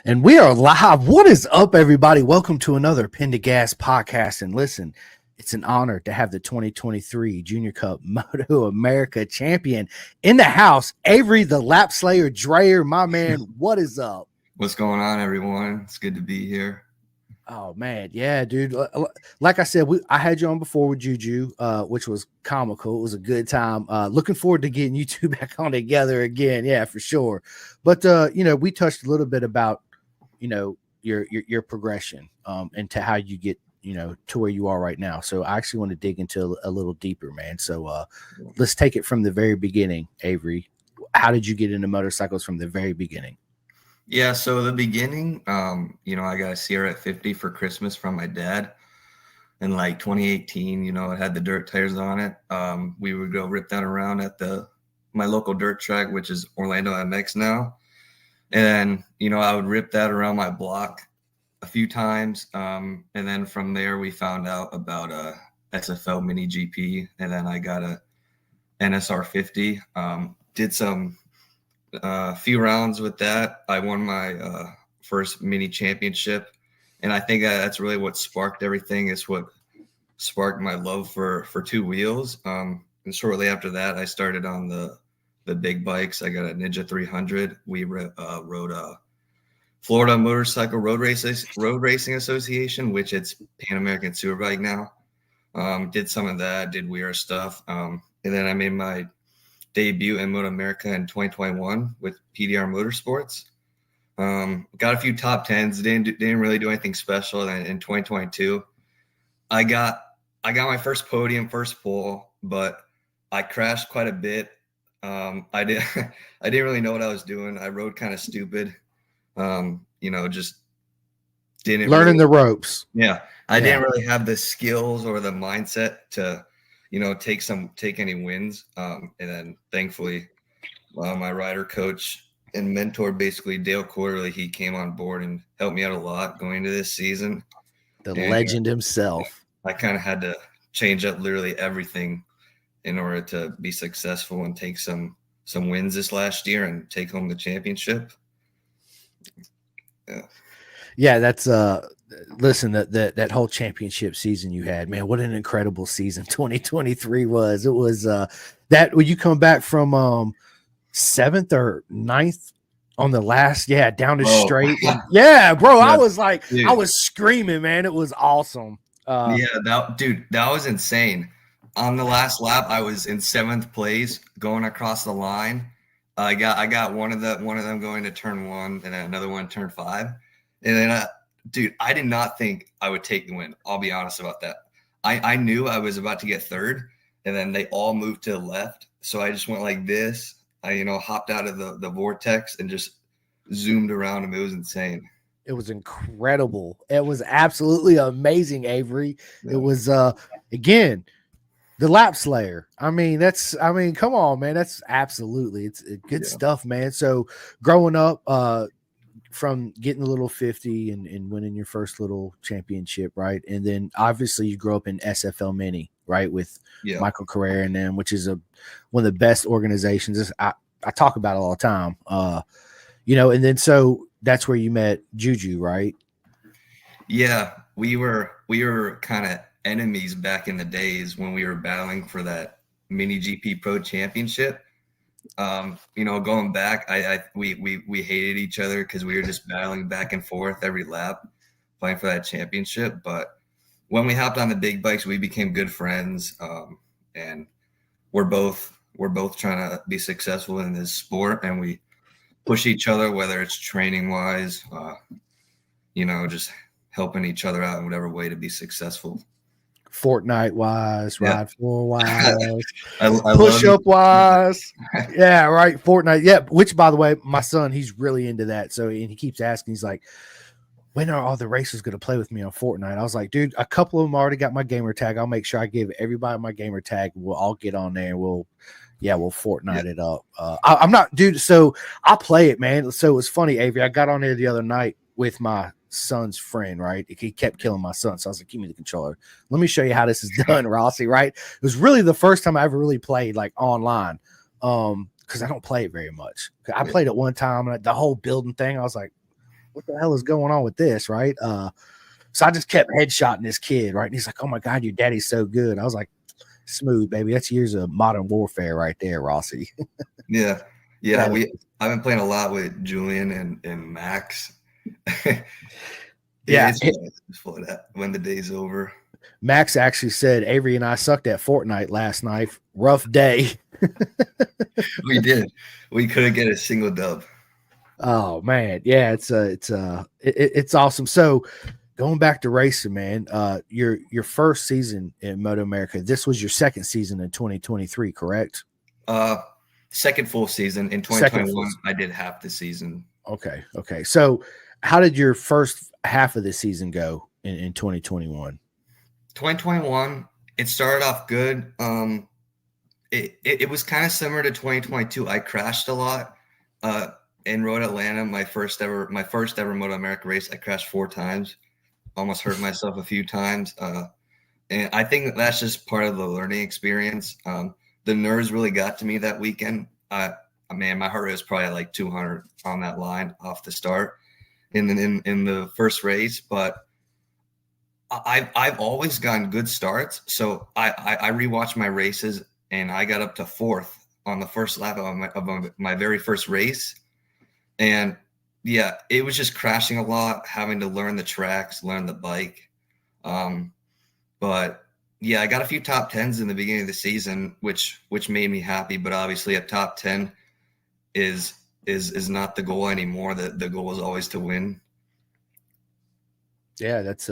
And we are live. What is up, everybody? Welcome to another Pin to Gas podcast. And listen, it's an honor to have the 2023 Junior Cup Motoamerica champion in the house, Avery, the lap slayer, Dreher. My man, what is up? What's going on, everyone? It's good to be here. Oh, man. Yeah, dude. Like I said, I had you on before with Juju, which was comical. It was a good time. Looking forward to getting you two back on together again. Yeah, for sure. But, we touched a little bit about, your progression into how you get, to where you are right now. So I actually want to dig into a little deeper, man. So let's take it from the very beginning, Avery. How did you get into motorcycles from the very beginning? Yeah, so the beginning, I got a Sierra at 50 for Christmas from my dad in like 2018. It had the dirt tires on it. We would go rip that around at my local dirt track, which is Orlando MX now. And I would rip that around my block a few times. And then from there, we found out about a SFL Mini GP. And then I got a NSR 50. Did some few rounds with that. I won my first mini championship. And I think that's really what sparked everything. It's what sparked my love for two wheels. And shortly after that, I started on the big bikes. I got a Ninja 300. We rode a Florida Motorcycle Road Racing Association, which it's Pan American Superbike now. Did some of that, did weird stuff. And then I made my debut in Motoamerica in 2021 with PDR Motorsports. Got a few top 10s. Didn't really do anything special. And in 2022, I got my first podium, first pole, but I crashed quite a bit. I didn't really know what I was doing. I rode kind of stupid. Just didn't learning the ropes. Yeah. I didn't really have the skills or the mindset to, take any wins. And then thankfully, my rider coach and mentor, basically Dale Quarterly, he came on board and helped me out a lot going into this season. The legend himself. I kind of had to change up literally everything in order to be successful and take some wins this last year and take home the championship. Yeah, that's listen, that whole championship season you had, man, what an incredible season 2023 was. It was that when you come back from 7th or 9th on the last, down the straight. And, bro, I was like, dude. I was screaming, man. It was awesome. That was insane. On the last lap, I was in 7th place going across the line. I got one of them going to turn 1 and then another one turn 5. And then, I did not think I would take the win. I'll be honest about that. I knew I was about to get 3rd, and then they all moved to the left. So I just went like this. I, hopped out of the vortex and just zoomed around him. It was insane. It was incredible. It was absolutely amazing, Avery. Yeah. It was, again, the lap slayer. Come on, man. That's absolutely, it's good stuff, man. So growing up, from getting a little 50 and winning your first little championship, right? And then obviously you grow up in SFL Mini, right? With Michael Carrera and them, which is one of the best organizations. I talk about it all the time. And then so that's where you met Juju, right? Yeah, we were kind of enemies back in the days when we were battling for that Mini GP Pro Championship. Going back, we hated each other because we were just battling back and forth every lap, playing for that championship. But when we hopped on the big bikes, we became good friends, and we're both trying to be successful in this sport, and we push each other, whether it's training wise, just helping each other out in whatever way to be successful. Fortnite wise, ride floor wise, push up wise. Yeah, right. Fortnite. Yeah. Which, by the way, my son, he's really into that. So, and he keeps asking, he's like, when are all the racers going to play with me on Fortnite? I was like, dude, a couple of them already got my gamer tag. I'll make sure I give everybody my gamer tag. We'll all get on there and we'll Fortnite it up. I'm not, dude. So I play it, man. So it was funny, Avery. I got on there the other night with my son's friend, right? He kept killing my son. So I was like, give me the controller. Let me show you how this is done, Rossi, right? It was really the first time I ever really played like online. Because I don't play it very much. I played it one time and the whole building thing, I was like, what the hell is going on with this, right? So I just kept headshotting this kid, right? And he's like, "Oh my god, your daddy's so good." I was like, "Smooth, baby. That's years of modern warfare right there, Rossi." Yeah. I've been playing a lot with Julian and Max. Yeah, it's fun when the day's over. Max actually said Avery and I sucked at Fortnite last night. Rough day. We did. We couldn't get a single dub. Oh man, yeah, it's awesome. So going back to racing, man, your first season in Motoamerica, this was your second season in 2023, correct? Second full season in 2021. I did half the season. Okay. So how did your first half of the season go in 2021? 2021, it started off good. It was kind of similar to 2022. I crashed a lot. In Road Atlanta, my first ever Motoamerica race, I crashed 4 times. Almost hurt myself a few times. And I think that's just part of the learning experience. The nerves really got to me that weekend. Man, my heart rate was probably like 200 on that line off the start in the first race. But I've always gotten good starts. So I rewatched my races and I got up to 4th on the first lap of my very first race. And yeah, it was just crashing a lot, having to learn the tracks, learn the bike. But yeah, I got a few top 10s in the beginning of the season, which made me happy. But obviously a top 10 is not the goal anymore. The goal is always to win. Yeah, that's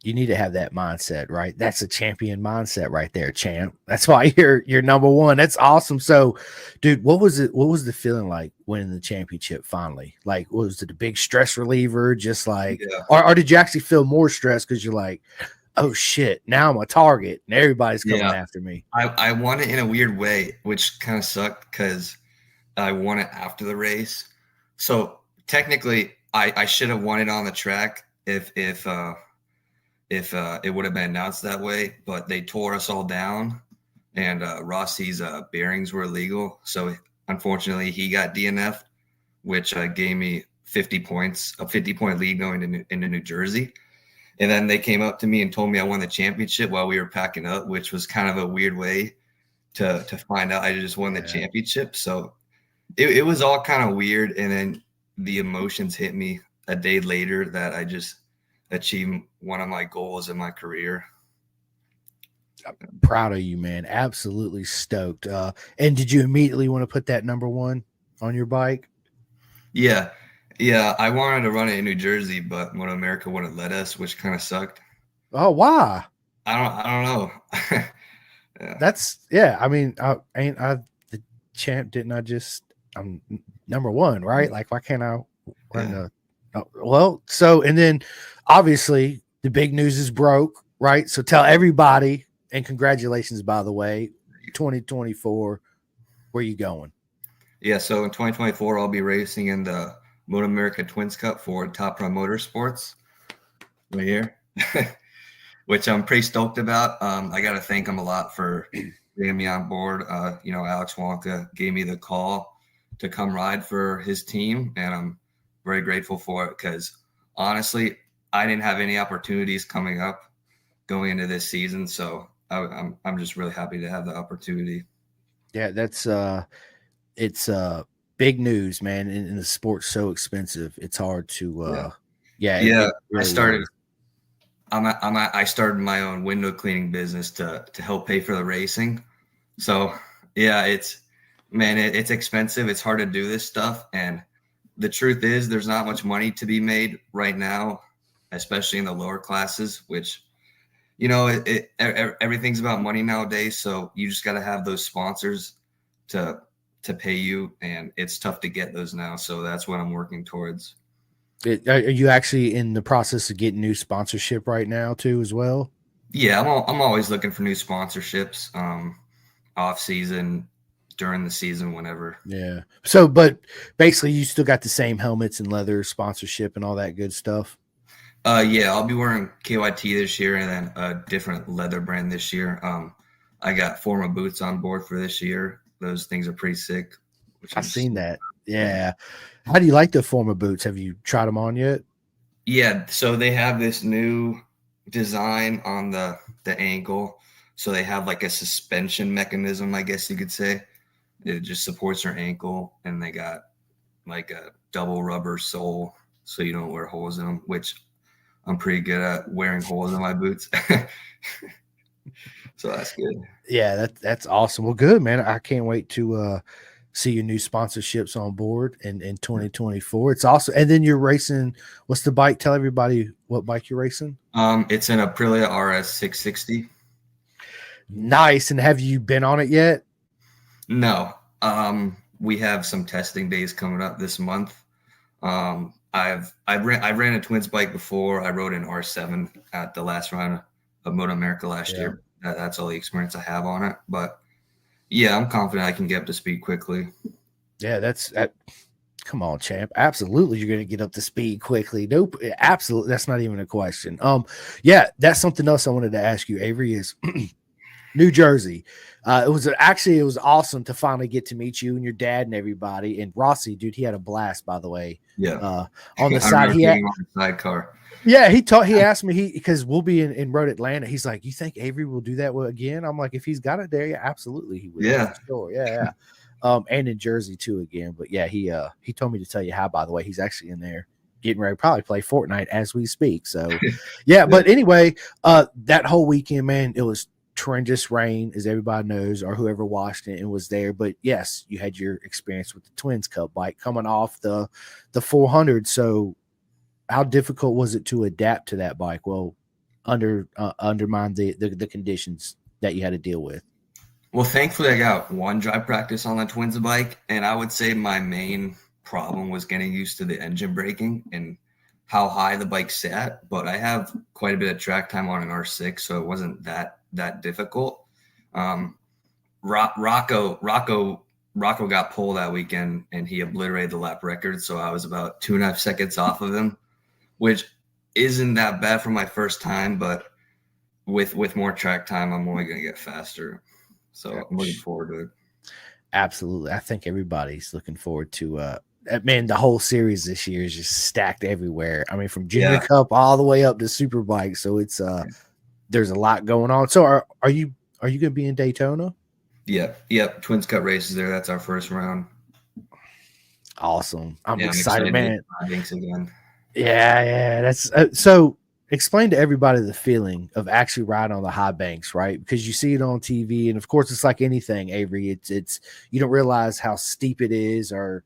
you need to have that mindset, right? That's a champion mindset right there, champ. That's why you're number one. That's awesome. So, dude, what was the feeling like winning the championship finally? Like, was it a big stress reliever? Just like, or did you actually feel more stress because you're like, oh shit, now I'm a target and everybody's coming after me? I won it in a weird way, which kind of sucked because I won it after the race. So technically, I should have won it on the track if it would have been announced that way, but they tore us all down, and Rossi's bearings were illegal. So unfortunately, he got DNF'd, which gave me 50 points, a 50-point lead going into New Jersey. And then they came up to me and told me I won the championship while we were packing up, which was kind of a weird way to find out I just won the championship. So it was all kind of weird. And then the emotions hit me a day later that I just achieved one of my goals in my career. I'm proud of you, man. Absolutely stoked. And did you immediately want to put that number 1 on your bike? Yeah. I wanted to run it in New Jersey, but Motoamerica wouldn't let us, which kind of sucked. Oh, why? I don't know. I mean, ain't I the champ? Didn't I just? I'm number 1, right? Like, why can't I run the? Oh, well, so and then obviously the big news is broke, right? So tell everybody, and congratulations, by the way, 2024. Where you going? Yeah, so in 2024, I'll be racing in the Motoamerica Twins Cup for Top Pro Motorsports right here, which I'm pretty stoked about. I got to thank him a lot for getting me on board. Alex Wonka gave me the call to come ride for his team, and I'm very grateful for it because honestly, I didn't have any opportunities coming up going into this season, so I'm just really happy to have the opportunity. Yeah, that's it's big news, man. And the sport's so expensive, it's hard to really I started I started my own window cleaning business to help pay for the racing. So yeah, it's expensive. It's hard to do this stuff, and the truth is there's not much money to be made right now, especially in the lower classes, which everything's about money nowadays. So you just got to have those sponsors to pay you, and it's tough to get those now. So that's what I'm working towards. Are you actually in the process of getting new sponsorship right now too, as well? Yeah, I'm always looking for new sponsorships, off season, during the season, whenever. Yeah. So, but basically, you still got the same helmets and leather sponsorship and all that good stuff. Yeah, I'll be wearing KYT this year and then a different leather brand this year. I got Forma boots on board for this year. Those things are pretty sick. I've seen that. Yeah. How do you like the Forma boots? Have you tried them on yet? Yeah, so they have this new design on the ankle. So they have like a suspension mechanism, I guess you could say. It just supports your ankle, and they got like a double rubber sole so you don't wear holes in them, which I'm pretty good at wearing holes in my boots. So that's good. Yeah, that's awesome. Well, good, man. I can't wait to see your new sponsorships on board in 2024. It's awesome. And then you're racing. What's the bike? Tell everybody what bike you're racing. It's an Aprilia RS 660. Nice. And have you been on it yet? No. We have some testing days coming up this month. I ran a twins bike before. I rode an R7 at the last round of Motoamerica last year. That's all the experience I have on it. But yeah, I'm confident I can get up to speed quickly. Yeah, come on, champ. Absolutely, you're going to get up to speed quickly. Nope, absolutely. That's not even a question. Yeah, that's something else I wanted to ask you, Avery, is New Jersey. It was awesome to finally get to meet you and your dad and everybody. And Rossi, dude, he had a blast, by the way. Yeah. On the side, he had on the sidecar. Yeah, he asked me, because we'll be in Road Atlanta. He's like, "You think Avery will do that again?" I'm like, "If he's got it there, yeah, absolutely he will." Yeah, sure, yeah. And in Jersey too again. But yeah, he told me to tell you how. By the way, he's actually in there getting ready to probably play Fortnite as we speak. So yeah. But anyway, that whole weekend, man, it was tremendous rain, as everybody knows, or whoever watched it and was there. But yes, you had your experience with the Twins Cup bike coming off the 400. So how difficult was it to adapt to that bike? Well, undermine the conditions that you had to deal with. Well, thankfully, I got one dry practice on the Twins bike, and I would say my main problem was getting used to the engine braking and how high the bike sat. But I have quite a bit of track time on an R6, so it wasn't that difficult. Rocco got pole that weekend, and he obliterated the lap record, so I was about 2.5 seconds off of him, which isn't that bad for my first time, but with more track time, I'm only going to get faster. So I'm looking forward to it. Absolutely. I think everybody's looking forward to man, the whole series this year is just stacked everywhere. I mean, from Junior Cup all the way up to Superbike. So it's there's a lot going on. So are you going to be in Daytona? Yep. Twins Cup races there. That's our first round. Awesome. I'm excited, man. Thanks again. Yeah. That's so. Explain to everybody the feeling of actually riding on the high banks, right? Because you see it on TV, and of course, it's like anything, Avery. It's you don't realize how steep it is, or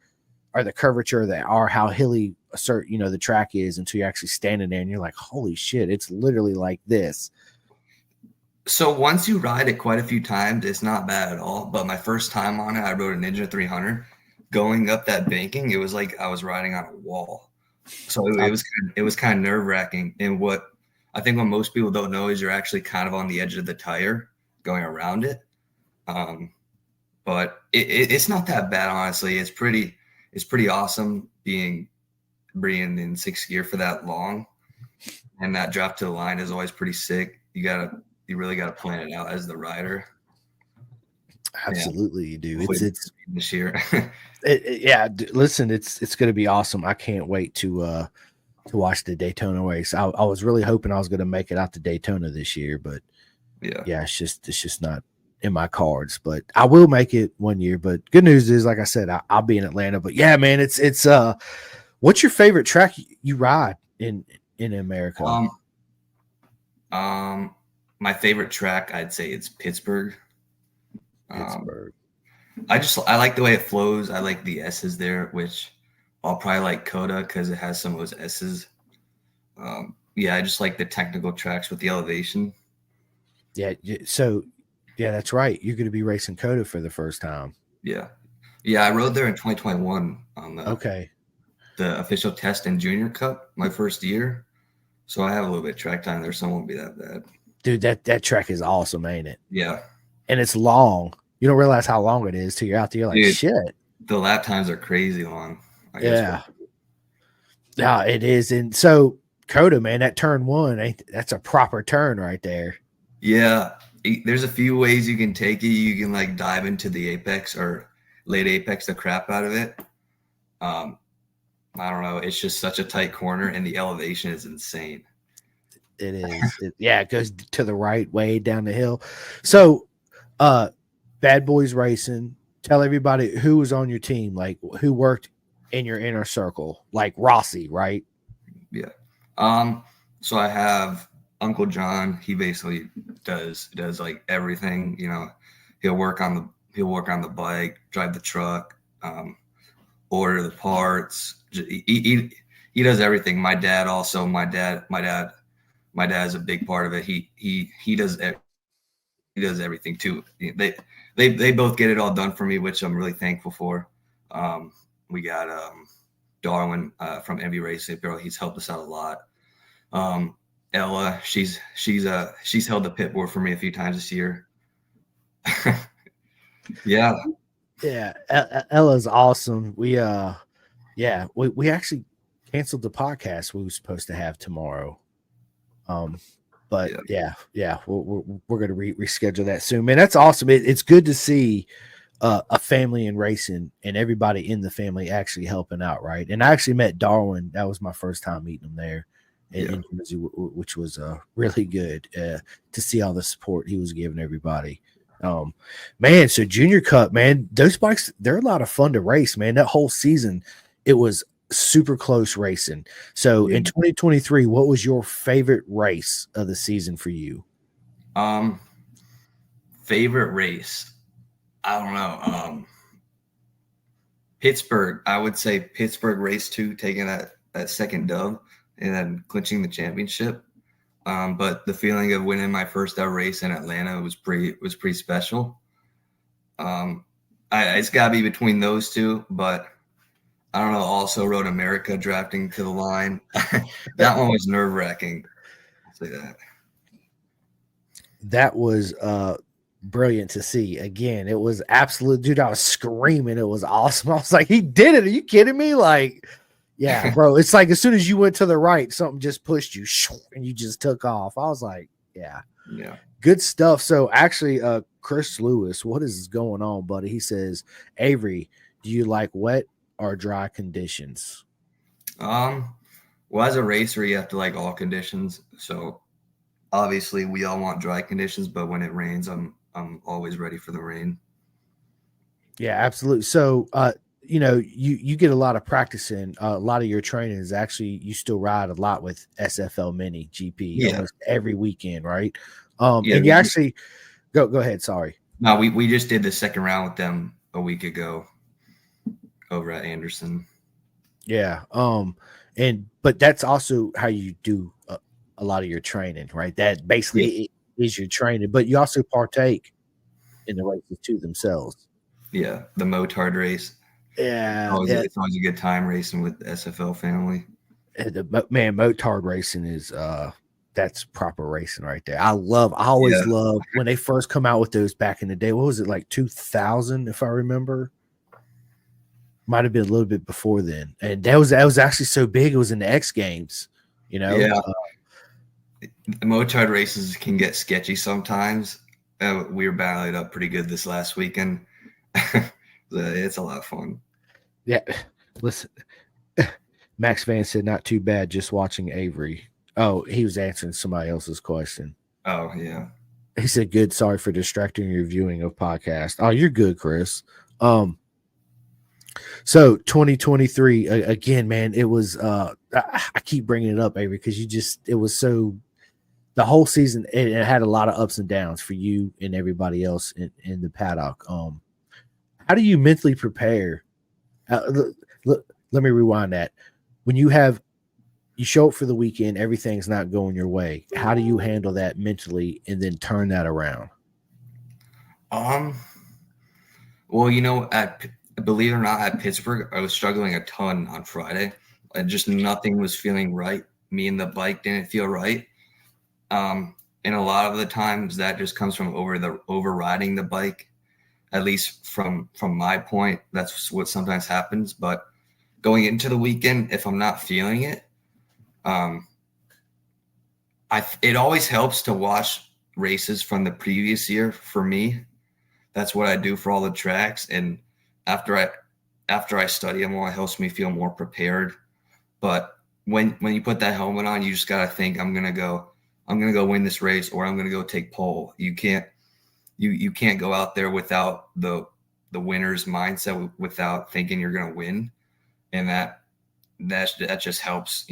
the curvature that, or how hilly the track is, until you're actually standing there and you're like, holy shit, it's literally like this. So once you ride it quite a few times, it's not bad at all. But my first time on it, I rode a Ninja 300. Going up that banking, it was like I was riding on a wall. So it was kind of nerve wracking. And what most people don't know is you're actually kind of on the edge of the tire going around it. But it's not that bad, honestly. It's pretty awesome being in sixth gear for that long. And that drop to the line is always pretty sick. You really gotta plan it out as the rider. Absolutely, you do. It's this year. Listen, it's going to be awesome. I can't wait to watch the Daytona race. I was really hoping I was going to make it out to Daytona this year, but it's just not in my cards. But I will make it one year. But good news is, like I said, I'll be in Atlanta. But yeah, man, it's what's your favorite track you ride in America? My favorite track, I'd say it's Pittsburgh. Pittsburgh. I like the way it flows. I like the S's there, which I'll probably like Coda because it has some of those S's. I just like the technical tracks with the elevation. Yeah. So, yeah, that's right. You're going to be racing Coda for the first time. Yeah. I rode there in 2021 on the official test and Junior Cup, my first year. So I have a little bit of track time there, so it won't be that bad. Dude, that track is awesome, ain't it? Yeah. And it's long. You don't realize how long it is till you're out there. You're like, dude, shit. The lap times are crazy long. Yeah, it is. And so Coda, man, that turn one, that's a proper turn right there. Yeah. There's a few ways you can take it. You can like dive into the apex or late apex the crap out of it. I don't know. It's just such a tight corner, and the elevation is insane. It is. It goes to the right way down the hill. So, Bad Boys Racing. Tell everybody who was on your team, like who worked in your inner circle, like Rossi, right? Yeah. So I have Uncle John. He basically does like everything. You know, he'll work on the bike, drive the truck, order the parts. He does everything. My dad also. My dad is a big part of it. He does everything too. They both get it all done for me, which I'm really thankful for. We got Darwin from Avery Racing Apparel. He's helped us out a lot. Ella, she's held the pit board for me a few times this year. Yeah. Ella's awesome. We actually canceled the podcast we were supposed to have tomorrow. But we're gonna reschedule that soon, man. That's awesome. It's good to see a family in racing and everybody in the family actually helping out, right? And I actually met Darwin. That was my first time meeting him there in Jersey, which was really good to see all the support he was giving everybody. Man, so Junior Cup, man, those bikes, they're a lot of fun to race, man. That whole season, it was super close racing. So in 2023, what was your favorite race of the season for you? Favorite race, I don't know. Pittsburgh, I would say Pittsburgh race 2, taking that second dub and then clinching the championship. But the feeling of winning my first ever race in Atlanta was pretty special. It's got to be between those two, but I don't know. Also, Motoamerica drafting to the line. That one was nerve-wracking. I'll say that. That was brilliant to see. Again, it was absolute, dude. I was screaming. It was awesome. I was like, he did it. Are you kidding me? Like, yeah, bro. It's like as soon as you went to the right, something just pushed you and you just took off. I was like, yeah. Good stuff. So actually, Chris Lewis, what is going on, buddy? He says, Avery, do you like wet or dry conditions? Well, as a racer, you have to like all conditions. So obviously we all want dry conditions, but when it rains, I'm always ready for the rain. Yeah, absolutely. So you get a lot of practice in. A lot of your training is actually, you still ride a lot with SFL Mini GP almost every weekend, right? And you actually go ahead. Sorry. No, we just did the second round with them a week ago over at Anderson. Yeah. But that's also how you do a lot of your training, right? That basically is your training, but you also partake in the races too themselves. Yeah, the Motard race. Yeah, it's always a good time racing with the SFL family. Man, Motard racing is that's proper racing right there. I always love when they first come out with those back in the day. What was it, like 2000, if I remember? Might have been a little bit before then, and that was actually so big. It was in the X Games, you know. Yeah, the Motard races can get sketchy sometimes. We were battling it up pretty good this last weekend. It's a lot of fun. Yeah, listen, Max Van said not too bad. Just watching Avery. Oh, he was answering somebody else's question. Oh yeah, he said good. Sorry for distracting your viewing of podcast. Oh, you're good, Chris. So 2023 again, man, it was I keep bringing it up, Avery, because it was so, the whole season it had a lot of ups and downs for you and everybody else in the paddock. How do you mentally prepare? Let me rewind that. When you show up for the weekend, everything's not going your way. How do you handle that mentally and then turn that around? Well, believe it or not, at Pittsburgh, I was struggling a ton on Friday. Just nothing was feeling right. Me and the bike didn't feel right. And a lot of the times that just comes from overriding the bike. At least from my point, that's what sometimes happens. But going into the weekend, if I'm not feeling it, it always helps to watch races from the previous year. For me, that's what I do for all the tracks. And after after I study them, well, it helps me feel more prepared. But when you put that helmet on, you just gotta think, I'm gonna go win this race, or I'm gonna go take pole. You can't go out there without the winner's mindset, without thinking you're gonna win, and that just helps,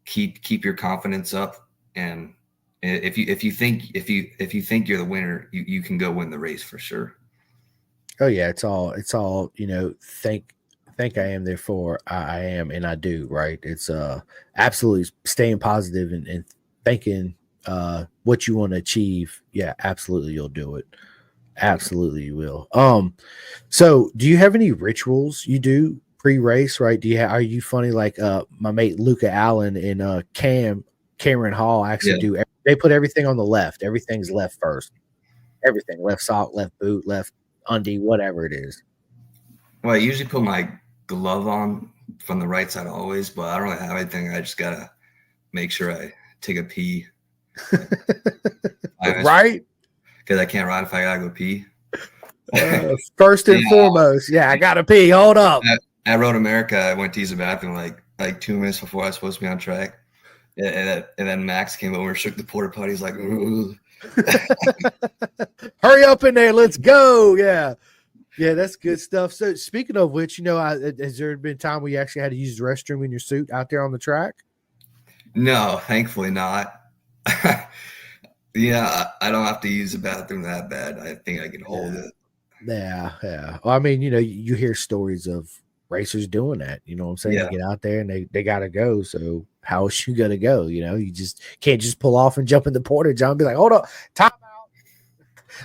keep your confidence up. And if you think you're the winner, you can go win the race for sure. Oh yeah, it's all think I am, therefore I am, and I do, right? It's absolutely staying positive and thinking what you want to achieve. Yeah, absolutely you'll do it. Absolutely you will. So do you have any rituals you do pre-race, right? Are you funny like my mate Luca Allen and Cameron Hall actually Yeah. do? They put everything on the left. Everything's left first. Everything left sock, left boot, left undie, whatever it is. Well, I usually put my glove on from the right side always, but I don't really have anything. I just gotta make sure I take a pee. Right? Because I can't ride if I gotta go pee. First and foremost, I gotta pee. Hold up. At Motoamerica, I went to use the bathroom like 2 minutes before I was supposed to be on track. And then Max came over, shook the porta potty. He's like, hurry up in there, let's go. Yeah, that's good stuff. So speaking of which, has there been time where you actually had to use the restroom in your suit out there on the track? No, thankfully not. Yeah, I don't have to use the bathroom that bad. I think I can hold it. Yeah. Well, I mean, you hear stories of racers doing that. You know what I'm saying? Yeah. They get out there and they gotta go. So how is you gonna go? You just can't just pull off and jump in the porta john and be like, hold up, time out.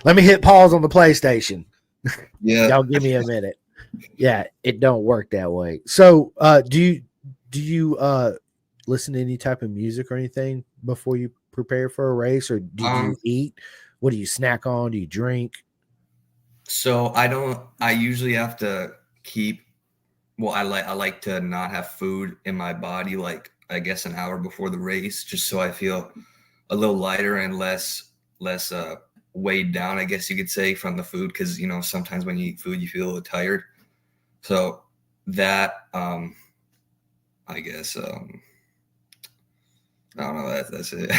Let me hit pause on the PlayStation. Yeah. Y'all give me a minute. Yeah, it don't work that way. So do you listen to any type of music or anything before you prepare for a race, or do you eat? What do you snack on? Do you drink? So I usually have to I like to not have food in my body, like I guess an hour before the race, just so I feel a little lighter and less weighed down, I guess you could say, from the food. Cause sometimes when you eat food, you feel a little tired. So that, I guess, I don't know. That's it.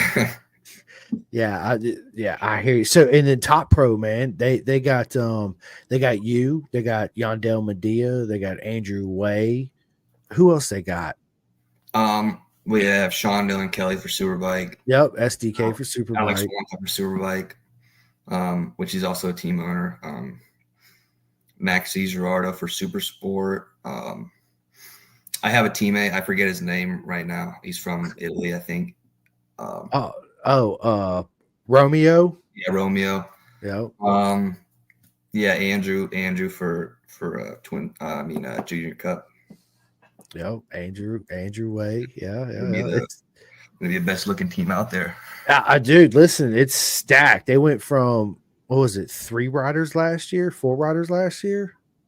I hear you. So in the Top Pro, man, they got you, they got Yandel Medea, they got Andrew Way. Who else they got? We have Sean Dillon Kelly for Superbike. Yep, SDK for Superbike. Alex Wonka for Superbike, which he's also a team owner. Max Gerardo for Super Sport. I have a teammate. I forget his name right now. He's from Italy, I think. Romeo. Yeah, Romeo. Yeah. Andrew for Junior Cup. Yep, Andrew Way. Yeah. It's maybe the best looking team out there. Dude, listen, it's stacked. They went from, what was it, 4 riders last year?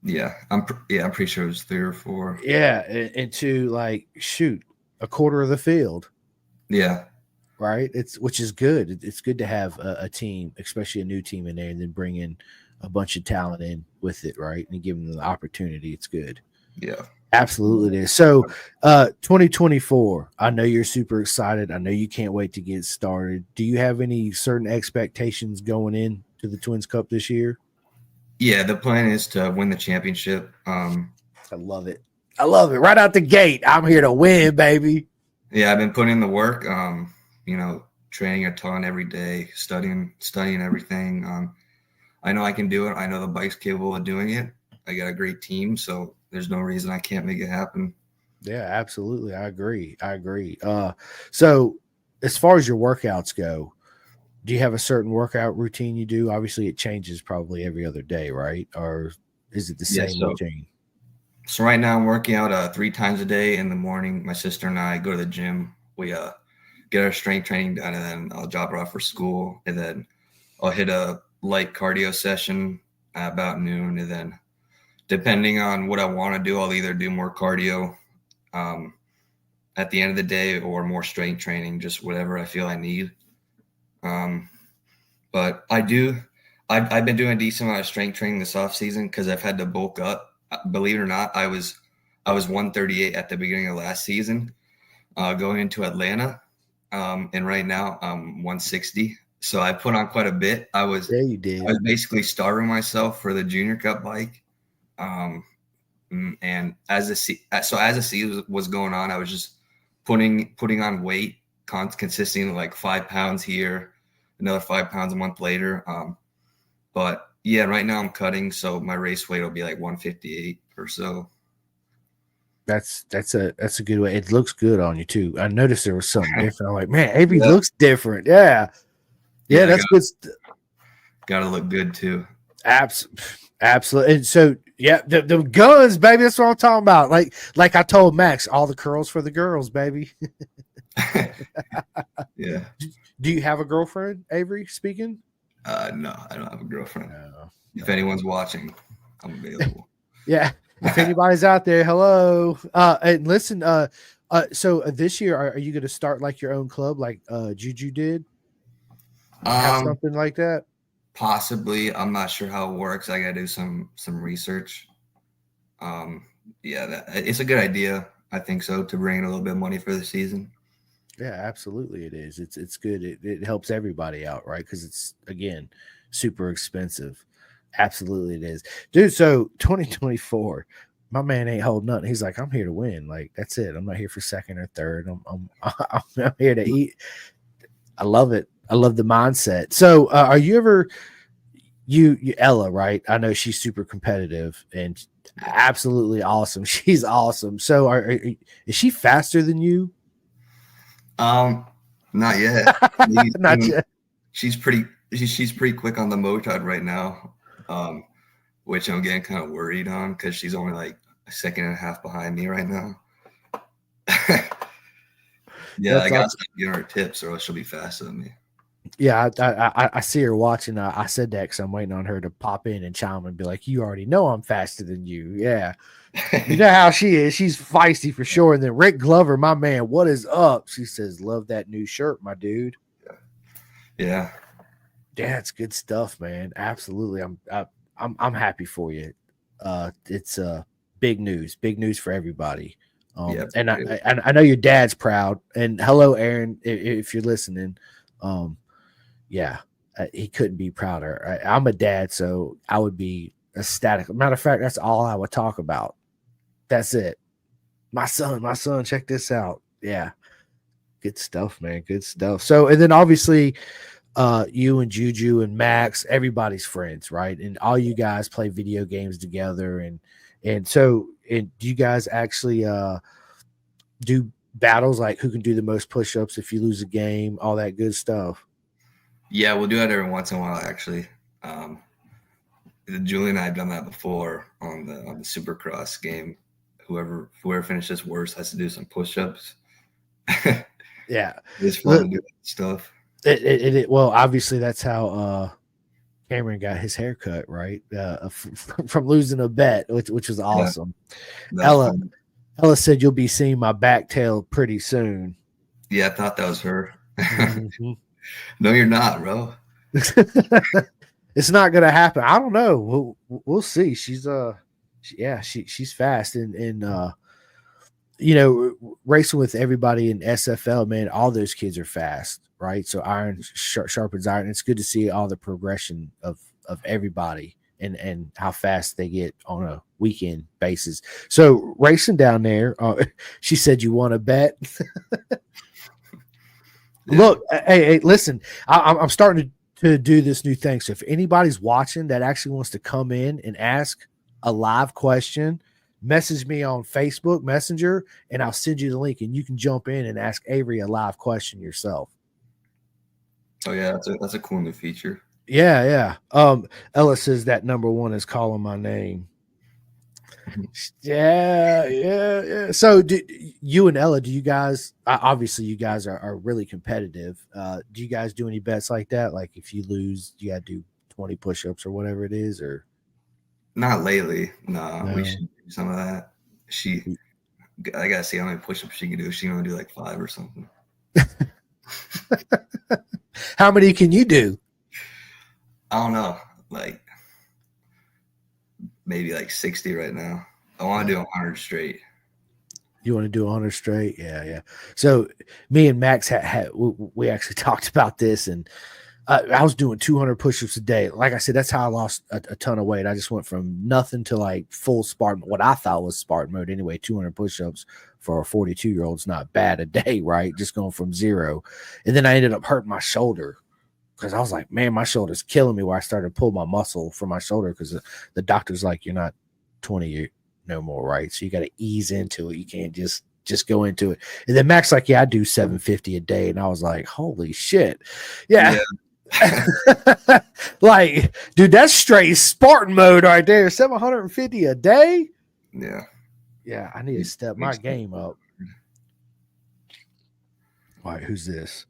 Yeah, I'm pretty sure it was 3 or 4. Yeah, into like a quarter of the field. Yeah. Right. Which is good. It's good to have a team, especially a new team in there, and then bring in a bunch of talent in with it, right? And give them the opportunity. It's good. Yeah. Absolutely it is. So 2024, I know you're super excited. I know you can't wait to get started. Do you have any certain expectations going in to the Twins Cup this year? Yeah, the plan is to win the championship. I love it. Right out the gate. I'm here to win, baby. Yeah, I've been putting in the work, training a ton every day, studying everything. I know I can do it. I know the bike's capable of doing it. I got a great team, so there's no reason I can't make it happen. Yeah, absolutely. I agree. So as far as your workouts go, do you have a certain workout routine you do? Obviously it changes probably every other day, right? Or is it the same routine? So right now I'm working out 3 times a day. In the morning, my sister and I go to the gym. We get our strength training done, and then I'll drop her off for school, and then I'll hit a light cardio session about noon, and then depending on what I want to do, I'll either do more cardio at the end of the day or more strength training, just whatever I feel I need. But I've been doing a decent amount of strength training this off season because I've had to bulk up believe it or not, I was 138 at the beginning of last season, going into Atlanta, and right now I'm 160. So I put on quite a bit. Yeah, you did. I was basically starving myself for the Junior Cup bike. And as the season was going on, I was just putting on weight, consisting of like 5 pounds here, another 5 pounds a month later. But yeah, right now I'm cutting, so my race weight will be like 158 or so. That's a good way. It looks good on you too. I noticed there was something different. I'm like, man, Avery looks different. Yeah, that's good. Got to look good too. Absolutely. And so, yeah, the guns, baby. That's what I'm talking about. Like I told Max, all the curls for the girls, baby. Yeah. Do you have a girlfriend, Avery? Speaking. No, I don't have a girlfriend. No. If anyone's watching, I'm available. Yeah. If anybody's out there, hello. And listen, so this year, are you going to start like your own club, like Juju did? Have something like that? Possibly. I'm not sure how it works. I got to do some research. Yeah, it's a good idea. I think so, to bring in a little bit of money for the season. Yeah, absolutely, it is. It's good. It helps everybody out, right? Because it's, again, super expensive. Absolutely, it is, dude. So 2024, my man ain't holding nothing. He's like, I'm here to win. Like, that's it. I'm not here for second or third. I'm here to eat. I love it. I love the mindset. So, are you ever you Ella, right? I know she's super competitive and absolutely awesome. She's awesome. So, is she faster than you? Not yet. Not yet. She's pretty quick on the motard right now, which I'm getting kind of worried on because she's only like a second and a half behind me right now. Yeah, I got to give her tips, or else she'll be faster than me. Yeah, I see her watching. I said that because I'm waiting on her to pop in and chime and be like, "You already know I'm faster than you." Yeah, you know how she is. She's feisty for sure. And then Rick Glover, my man, what is up? She says, "Love that new shirt, my dude." Yeah, it's good stuff, man. Absolutely, I'm happy for you. It's big news for everybody. And I know your dad's proud. And hello, Aaron, if you're listening. Yeah, he couldn't be prouder. I'm a dad, so I would be ecstatic. Matter of fact, that's all I would talk about. That's it. My son, check this out. Yeah, good stuff, man. Good stuff. So, and then obviously, you and Juju and Max, everybody's friends, right? And all you guys play video games together, and so, and do you guys actually do battles like who can do the most push-ups if you lose a game, all that good stuff? Yeah, we'll do that every once in a while, actually. Julie and I have done that before on the Supercross game. Whoever finishes worst has to do some push-ups. Yeah, it's fun to do that stuff. Well, obviously that's how Cameron got his haircut, right? From losing a bet, which was awesome. Yeah, Ella said you'll be seeing my back tail pretty soon. Yeah, I thought that was her. Mm-hmm. No, you're not, bro. It's not gonna happen. I don't know. We'll see. She's she's fast and you know, racing with everybody in SFL, man. All those kids are fast, right? So iron sharpens iron. It's good to see all the progression of everybody and how fast they get on a weekend basis. So racing down there, she said, "You want to bet?" Yeah. Look, hey, listen, I'm starting to do this new thing. So if anybody's watching that actually wants to come in and ask a live question, message me on Facebook Messenger, and I'll send you the link, and you can jump in and ask Avery a live question yourself. Oh yeah, that's a cool new feature. Yeah. Ella says that number one is calling my name. Yeah. So, you and Ella, do you guys? Obviously, you guys are really competitive. Do you guys do any bets like that? Like, if you lose, you got to do 20 push-ups or whatever it is, or not lately? No, we should do some of that. I gotta see how many push-ups she can do. She gonna do like 5 or something. How many can you do? I don't know. Like maybe like 60 right now. I want to do 100 straight. You want to do 100 straight? Yeah. So me and Max we actually talked about this, and I was doing 200 push-ups a day. Like I said, that's how I lost a ton of weight. I just went from nothing to like full Spartan, what I thought was Spartan mode anyway. 200 push-ups for a 42-year-old is not bad a day, right? Just going from zero. And then I ended up hurting my shoulder because I was like, man, my shoulder's killing me, where I started to pull my muscle from my shoulder because the doctor's like, you're not 20 no more, right? So you got to ease into it. You can't just go into it. And then Max like, yeah, I do 750 a day. And I was like, holy shit. Yeah. Like, dude, that's straight Spartan mode right there. 750 a day. Yeah, I need to step my game up. All right, who's this?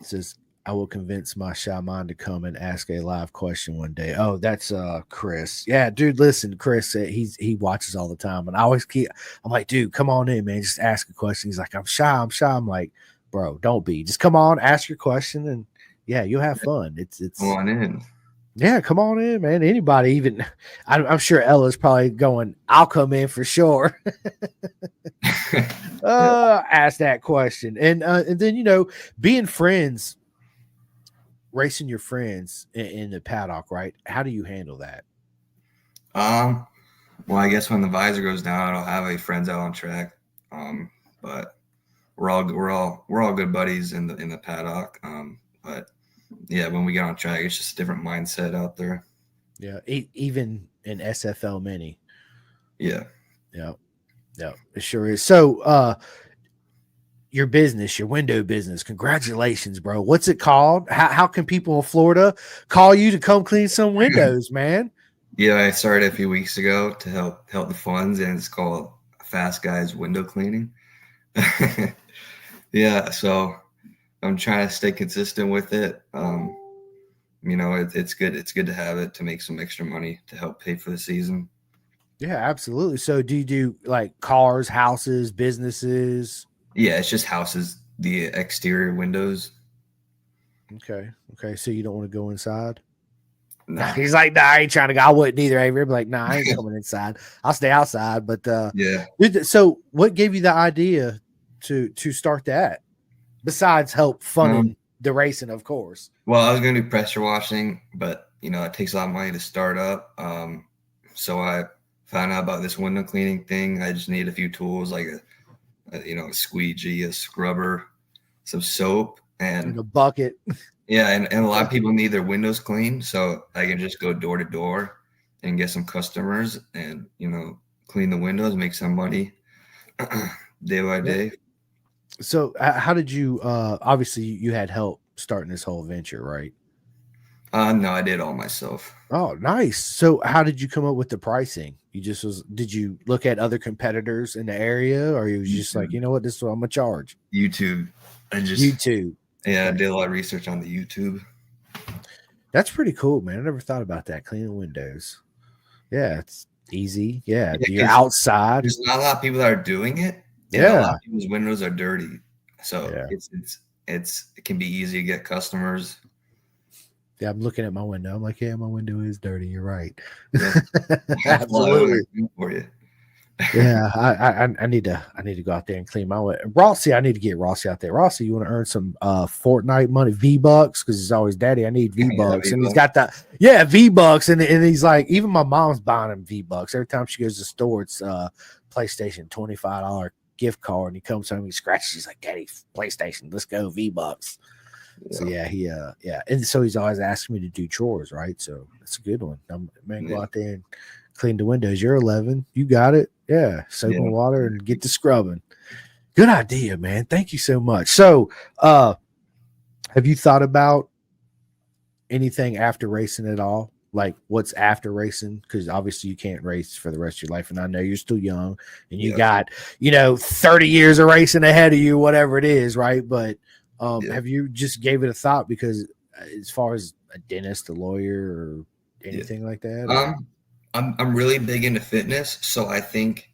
It says, I will convince my shaman to come and ask a live question one day. Oh, that's Chris. Yeah, dude, listen, Chris, he watches all the time, and I'm like, dude, come on in, man, just ask a question. He's like, I'm shy. I'm like, bro, don't be. Just come on, ask your question, and yeah, you'll have fun. It's come on in. Yeah, come on in, man. Anybody, even I'm sure Ella's probably going, I'll come in for sure. Ask that question. And then, being friends, racing your friends in the paddock, right? How do you handle that? Well, I guess when the visor goes down, I don't have any friends out on track. But we're all good buddies in the paddock. But yeah, when we get on track, it's just a different mindset out there. Yeah, even in SFL Mini. Yeah, it sure is. So, your business, your window business, congratulations, bro. What's it called? How can people in Florida call you to come clean some windows, man? Yeah, I started a few weeks ago to help the funds, and it's called Fast Guys Window Cleaning. Yeah, so I'm trying to stay consistent with it. It's good. It's good to have it to make some extra money to help pay for the season. Yeah, absolutely. So do you do like cars, houses, businesses? Yeah, it's just houses, the exterior windows. Okay. So you don't want to go inside? No. He's like, nah, I ain't trying to go. I wouldn't either. Avery be like, nah, I ain't coming inside. I'll stay outside. But yeah. So what gave you the idea to start that? Besides help funding the racing, of course. Well, I was going to do pressure washing, but it takes a lot of money to start up. So I found out about this window cleaning thing. I just need a few tools like a squeegee, a scrubber, some soap, and a bucket. Yeah, and a lot of people need their windows cleaned, so I can just go door to door and get some customers and clean the windows, make some money day by day. So how did you obviously you had help starting this whole venture, right? No, I did all myself. Oh, nice. So how did you come up with the pricing? Did you look at other competitors in the area, or you was just like, you know what, this is what I'm gonna charge? YouTube. YouTube. Yeah, I did a lot of research on the YouTube. That's pretty cool, man. I never thought about that. Cleaning windows. Yeah, it's easy. Yeah, you're outside. There's not a lot of people that are doing it. Yeah, a lot of people's windows are dirty, so it can be easy to get customers. Yeah, I'm looking at my window. I'm like, yeah, my window is dirty. You're right. Yeah. Absolutely. For you. Yeah, I need to go out there and clean my way. Rossi, I need to get Rossi out there. Rossi, you want to earn some Fortnite money, V-Bucks, because he's always, Daddy, I need V-Bucks. And he's got that, V-Bucks. And he's like, even my mom's buying him V-Bucks. Every time she goes to the store, it's PlayStation $25 gift card. And he comes home, he scratches. He's like, Daddy, PlayStation, let's go, V-Bucks. Yeah. So yeah. And so he's always asking me to do chores, right? So that's a good one. Go out there and clean the windows. You're 11. You got it. Yeah. Soap and water and get to scrubbing. Good idea, man. Thank you so much. So have you thought about anything after racing at all? Like what's after racing? Because obviously you can't race for the rest of your life. And I know you're still young and you got, 30 years of racing ahead of you, whatever it is, right? But have you just gave it a thought? Because as far as a dentist, a lawyer, or anything like that? I'm really big into fitness, so I think,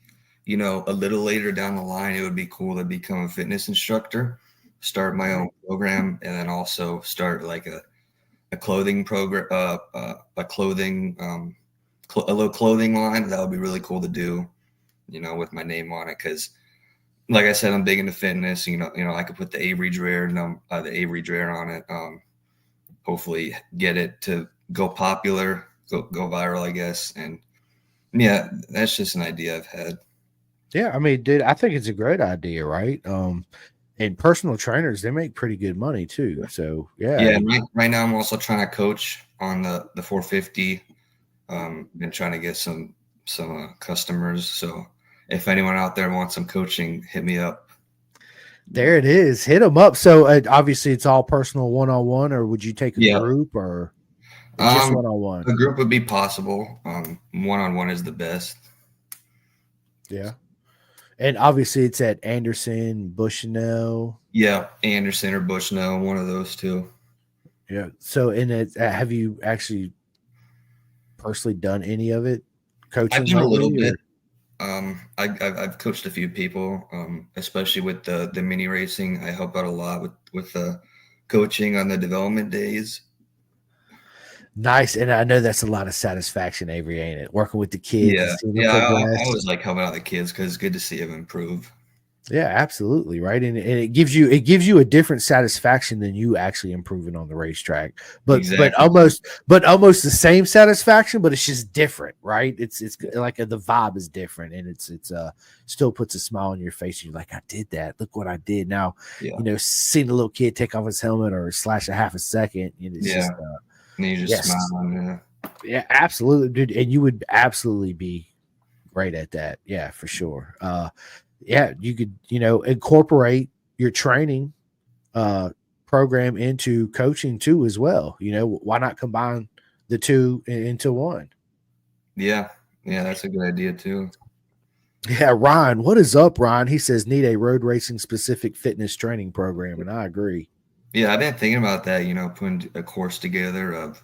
a little later down the line, it would be cool to become a fitness instructor, start my own program, and then also start like a clothing program, a clothing a little clothing line. That would be really cool to do, with my name on it. Because, like I said, I'm big into fitness. I could put the Avery Dreher on it. Hopefully, get it to go popular, go viral, I guess. And yeah, that's just an idea I've had. Yeah, I mean, dude, I think it's a great idea, right? And personal trainers, they make pretty good money too. So yeah. Yeah, right now I'm also trying to coach on the 450. Been trying to get some customers. So if anyone out there wants some coaching, hit me up. There it is. Hit them up. So obviously it's all personal one-on-one, or would you take a group or just one-on-one? A group would be possible. One-on-one is the best. Yeah. And obviously it's at Anderson, Bushnell. Yeah, Anderson or Bushnell, one of those two. Yeah. So have you actually personally done any of it? Coaching? I've done a little bit. I've coached a few people, especially with the mini racing. I help out a lot with the coaching on the development days. Nice. And I know that's a lot of satisfaction, Avery, ain't it? Working with the kids. Yeah. I always like helping out the kids because it's good to see them improve. Yeah, absolutely. Right. And it gives you a different satisfaction than you actually improving on the racetrack. But exactly. but almost the same satisfaction, but it's just different, right? It's like the vibe is different, and it's still puts a smile on your face. You're like, I did that. Look what I did. Now, seeing a little kid take off his helmet or slash a half a second, it's just and you just smile on it. Yeah, absolutely, dude. And you would absolutely be great at that. Yeah, for sure. Yeah, you could, incorporate your training program into coaching too as well. Why not combine the two into one? Yeah, that's a good idea too. Yeah, Ryan, what is up, Ryan? He says need a road racing specific fitness training program, and I agree. Yeah, I've been thinking about that, putting a course together of,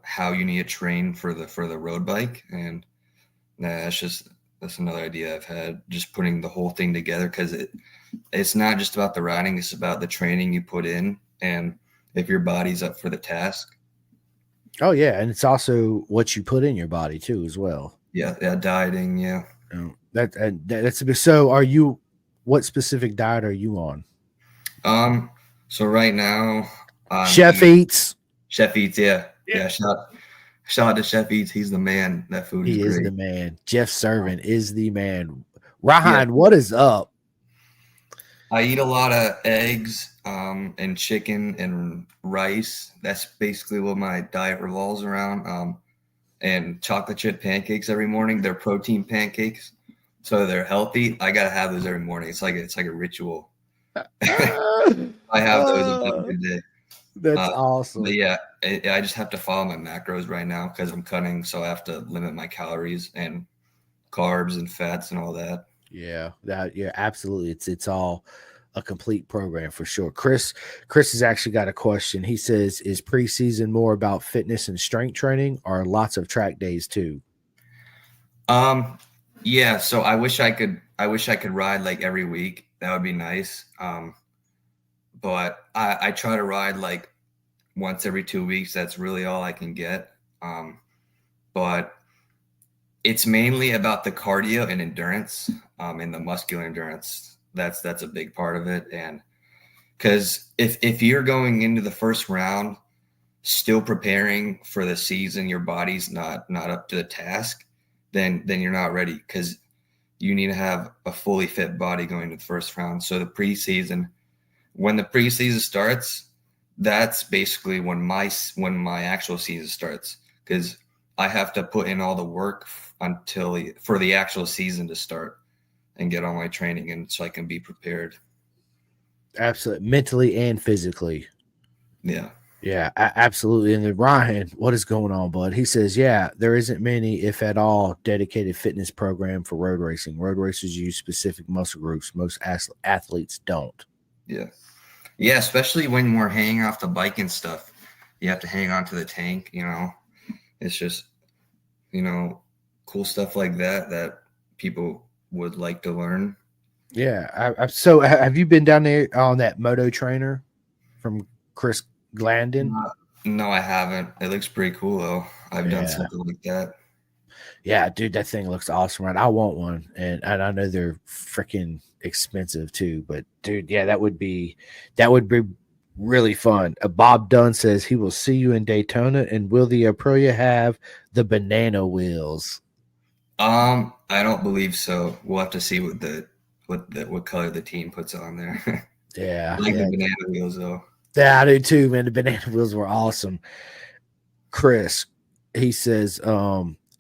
how you need to train for the road bike. And that's another idea I've had, just putting the whole thing together, because it's not just about the riding, it's about the training you put in and if your body's up for the task. Oh yeah, and it's also what you put in your body too as well. Yeah, dieting, yeah. That's so what specific diet are you on? So right now Chef Eats. Yeah. Shout out to Chef Eats. He's the man. That food is great. He is the man. Jeff Servin is the man. Ryan, what is up? I eat a lot of eggs and chicken and rice. That's basically what my diet revolves around. And chocolate chip pancakes every morning. They're protein pancakes, so they're healthy. I gotta have those every morning. It's like a ritual. I have those every day. That's awesome. But yeah, I just have to follow my macros right now because I'm cutting, so I have to limit my calories and carbs and fats and all that. Yeah, absolutely. It's all a complete program for sure. Chris has actually got a question. He says, "Is preseason more about fitness and strength training, or lots of track days too?" Yeah. So I wish I could ride like every week. That would be nice. But I try to ride like once every 2 weeks. That's really all I can get. But it's mainly about the cardio and endurance, and the muscular endurance. That's a big part of it. And because if you're going into the first round still preparing for the season, your body's not up to the task, then you're not ready, because you need to have a fully fit body going to the first round. So the preseason, when the preseason starts, that's basically when my actual season starts, because I have to put in all the work for the actual season to start and get all my training in so I can be prepared. Absolutely. Mentally and physically. Yeah. Yeah, absolutely. And then Ryan, what is going on, bud? He says, yeah, there isn't many, if at all, dedicated fitness program for road racing. Road racers use specific muscle groups. Most athletes don't. Yeah. Yeah, especially when we're hanging off the bike and stuff. You have to hang on to the tank, It's just, cool stuff like that people would like to learn. Yeah. So have you been down there on that moto trainer from Chris Glandon? No, I haven't. It looks pretty cool though. I've done something like that. Yeah, dude, that thing looks awesome, right? I want one, and I know they're freaking expensive too. But dude, yeah, that would be really fun. Bob Dunn says he will see you in Daytona, and will the Aprilia have the banana wheels? I don't believe so. We'll have to see what color the team puts on there. I Yeah, like yeah, the banana wheels though. yeah, I do too, man. The banana wheels were awesome. Chris, he says,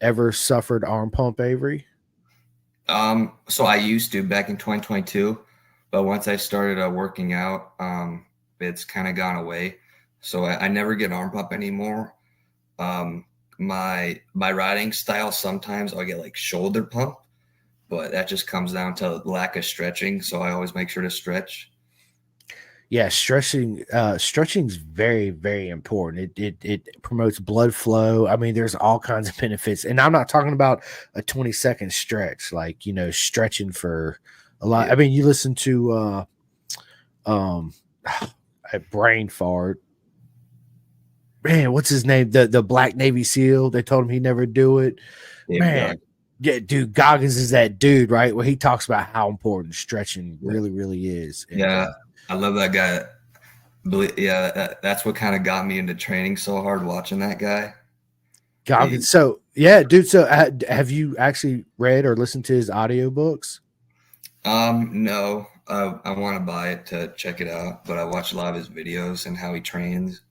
ever suffered arm pump, Avery? So I used to back in 2022, but once I started working out, it's kind of gone away. So I never get arm pump anymore. Um, my riding style, sometimes I'll get like shoulder pump, but that just comes down to lack of stretching. So I always make sure to stretch. Yeah, stretching's very, very important. It promotes blood flow. I mean, there's all kinds of benefits. And I'm not talking about a 20-second stretch, like, stretching for a lot. Yeah, I mean, you listen to um a brain fart. Man, what's his name? The Black Navy SEAL. They told him he never do it. Dave Man, yeah, dude, Goggins is that dude, right? Where he talks about how important stretching Yeah. really, really is. And Yeah, I love that guy. Yeah, that's what kind of got me into training so hard, watching that guy. Goggins. So yeah, dude. So have you actually read or listened to his audiobooks? No, I want to buy it to check it out, but I watch a lot of his videos and how he trains.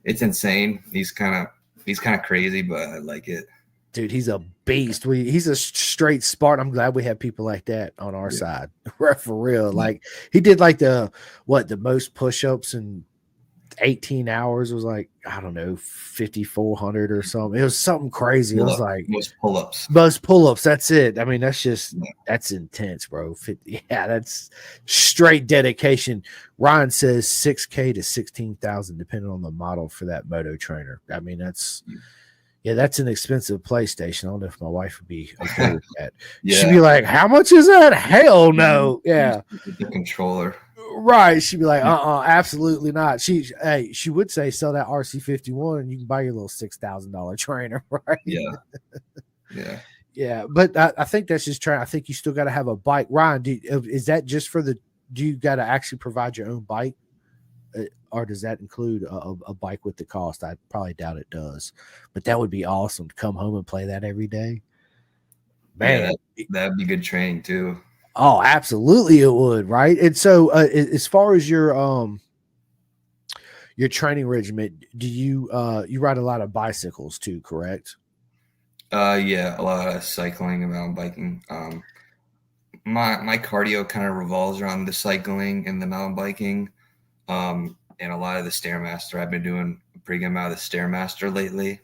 It's insane. He's kind of crazy, but I like it. Dude, he's a beast. He's a straight Spartan. I'm glad we have people like that on our Yeah. side. For real. Like he did like the most push-ups in 18 hours was like, I don't know, 5,400 or something. It was something crazy. It was like most pull-ups. most pull-ups. That's it. I mean, Yeah. that's intense, bro. Yeah, that's straight dedication. Ryan says 6K to 16,000, depending on the model for that moto trainer. I mean, that's an expensive PlayStation. I don't know if my wife would be okay with that. Yeah. She'd be like, "How much is that?" Hell no. Yeah. The controller. Right. She'd be like, absolutely not. She would say sell that RC51 and you can buy your little $6,000 trainer, right? Yeah. Yeah. Yeah. But I think that's just trying. I think you still got to have a bike. Ryan, is that just do you got to actually provide your own bike? Or does that include a bike with the cost? I probably doubt it does, but that would be awesome to come home and play that every day. Man, that'd be good training too. Oh, absolutely, it would, right? And so, as far as your training regimen, do you ride a lot of bicycles too? Correct? Yeah, a lot of cycling and mountain biking. My cardio kind of revolves around the cycling and the mountain biking. And a lot of the Stairmaster. I've been doing a pretty good amount of the Stairmaster lately.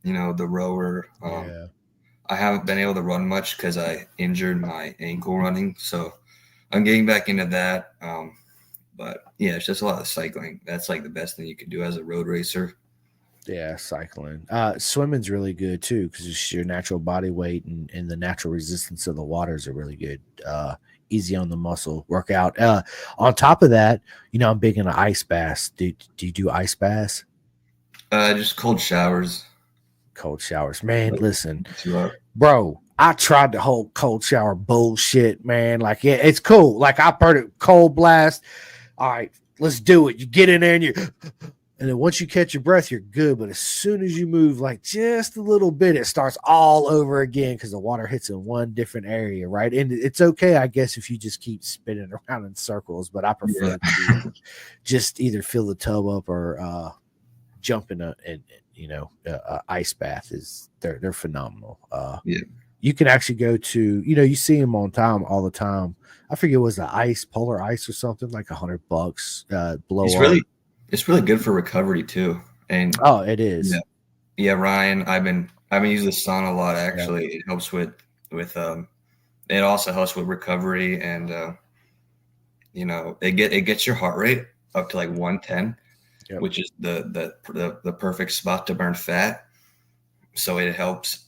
The rower. I haven't been able to run much because I injured my ankle running, so I'm getting back into that. But yeah, it's just a lot of cycling. That's like the best thing you can do as a road racer. Yeah, cycling. Swimming's really good too because it's your natural body weight and the natural resistance of the waters are really good. Easy on the muscle workout. On top of that, I'm big into ice baths. Do you do ice baths? Just cold showers. Cold showers, man. Listen, bro, I tried the whole cold shower bullshit, man. Like, yeah, it's cool. Like, I heard it cold blast. All right, let's do it. You get in there and then once you catch your breath, you're good. But as soon as you move like just a little bit, it starts all over again because the water hits in one different area, right? And it's okay, I guess, if you just keep spinning around in circles. But I prefer to just either fill the tub up or jump in a ice bath. They're phenomenal. You can actually go to, you see them on time all the time. I forget it was the polar ice or something, like $100 blow It's really good for recovery too. And it is. Yeah, Ryan, I've been using the sauna a lot actually. It helps with it also helps with recovery and it gets your heart rate up to like 110, which is the perfect spot to burn fat. So it helps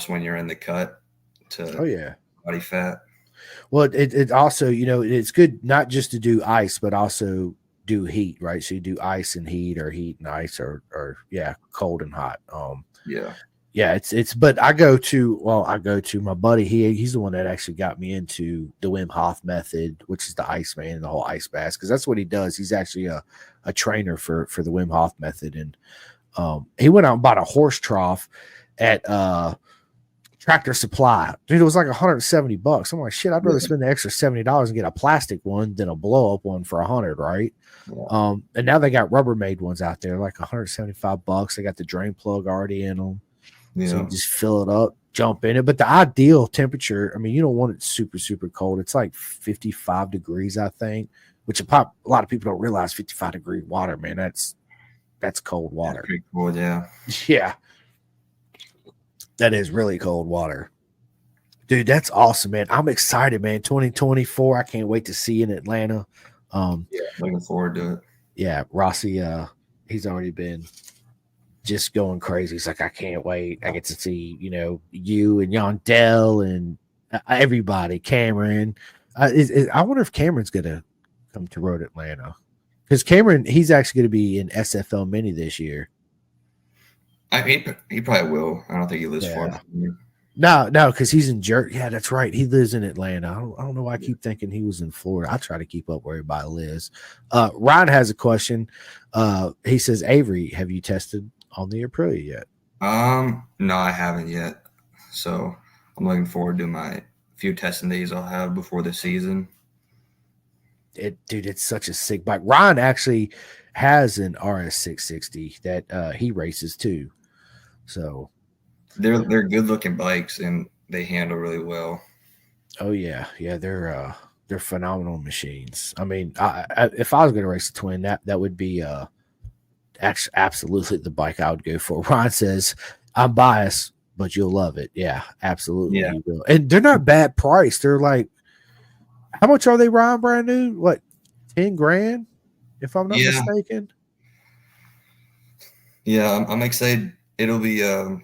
when you're in the cut to body fat. Well, it also, it's good not just to do ice, but also do heat, right? So you do ice and heat or heat and ice or cold and hot. Yeah, but I go to my buddy. He's the one that actually got me into the Wim Hof method, which is the Iceman and the whole ice bath, because that's what he does. He's actually a trainer for the Wim Hof method. And he went out and bought a horse trough at Tractor Supply. Dude, it was like $170. I'm like, shit, I'd rather spend the extra $70 and get a plastic one than a blow up one for $100, right? Yeah. And now they got Rubbermaid ones out there, like $175. They got the drain plug already in them. Yeah. So you just fill it up, jump in it. But the ideal temperature, I mean, you don't want it super, super cold. It's like 55 degrees, I think, which a lot of people don't realize 55-degree water, man. That's cold water. That's pretty cool, yeah. Yeah. That is really cold water. Dude, that's awesome, man. I'm excited, man. 2024. I can't wait to see you in Atlanta. Looking forward to it. Yeah, Rossi, he's already been just going crazy. He's like, I can't wait. I get to see, you and Yondell and everybody, Cameron. I wonder if Cameron's going to come to Road Atlanta. Because Cameron, he's actually going to be in SFL Mini this year. I mean, he probably will. I don't think he lives far from me. No, because he's in Jersey. Yeah, that's right. He lives in Atlanta. I don't know why I keep thinking he was in Florida. I try to keep up where everybody lives. Ryan has a question. He says, Avery, have you tested on the Aprilia yet? No, I haven't yet. So I'm looking forward to my few testing days I'll have before the season. Dude, it's such a sick bike. Ryan actually has an RS660 that he races too. So they're good looking bikes and they handle really well. Oh yeah, they're phenomenal machines. I mean, if I was going to race a twin, that would be actually absolutely the bike I would go for. Ron says, I'm biased, but you'll love it. Yeah, absolutely. Yeah. You will. And they're not bad priced. They're like, how much are they, Ryan, brand new? What, 10 grand, if I'm not mistaken? Yeah, I'm excited. It'll be, I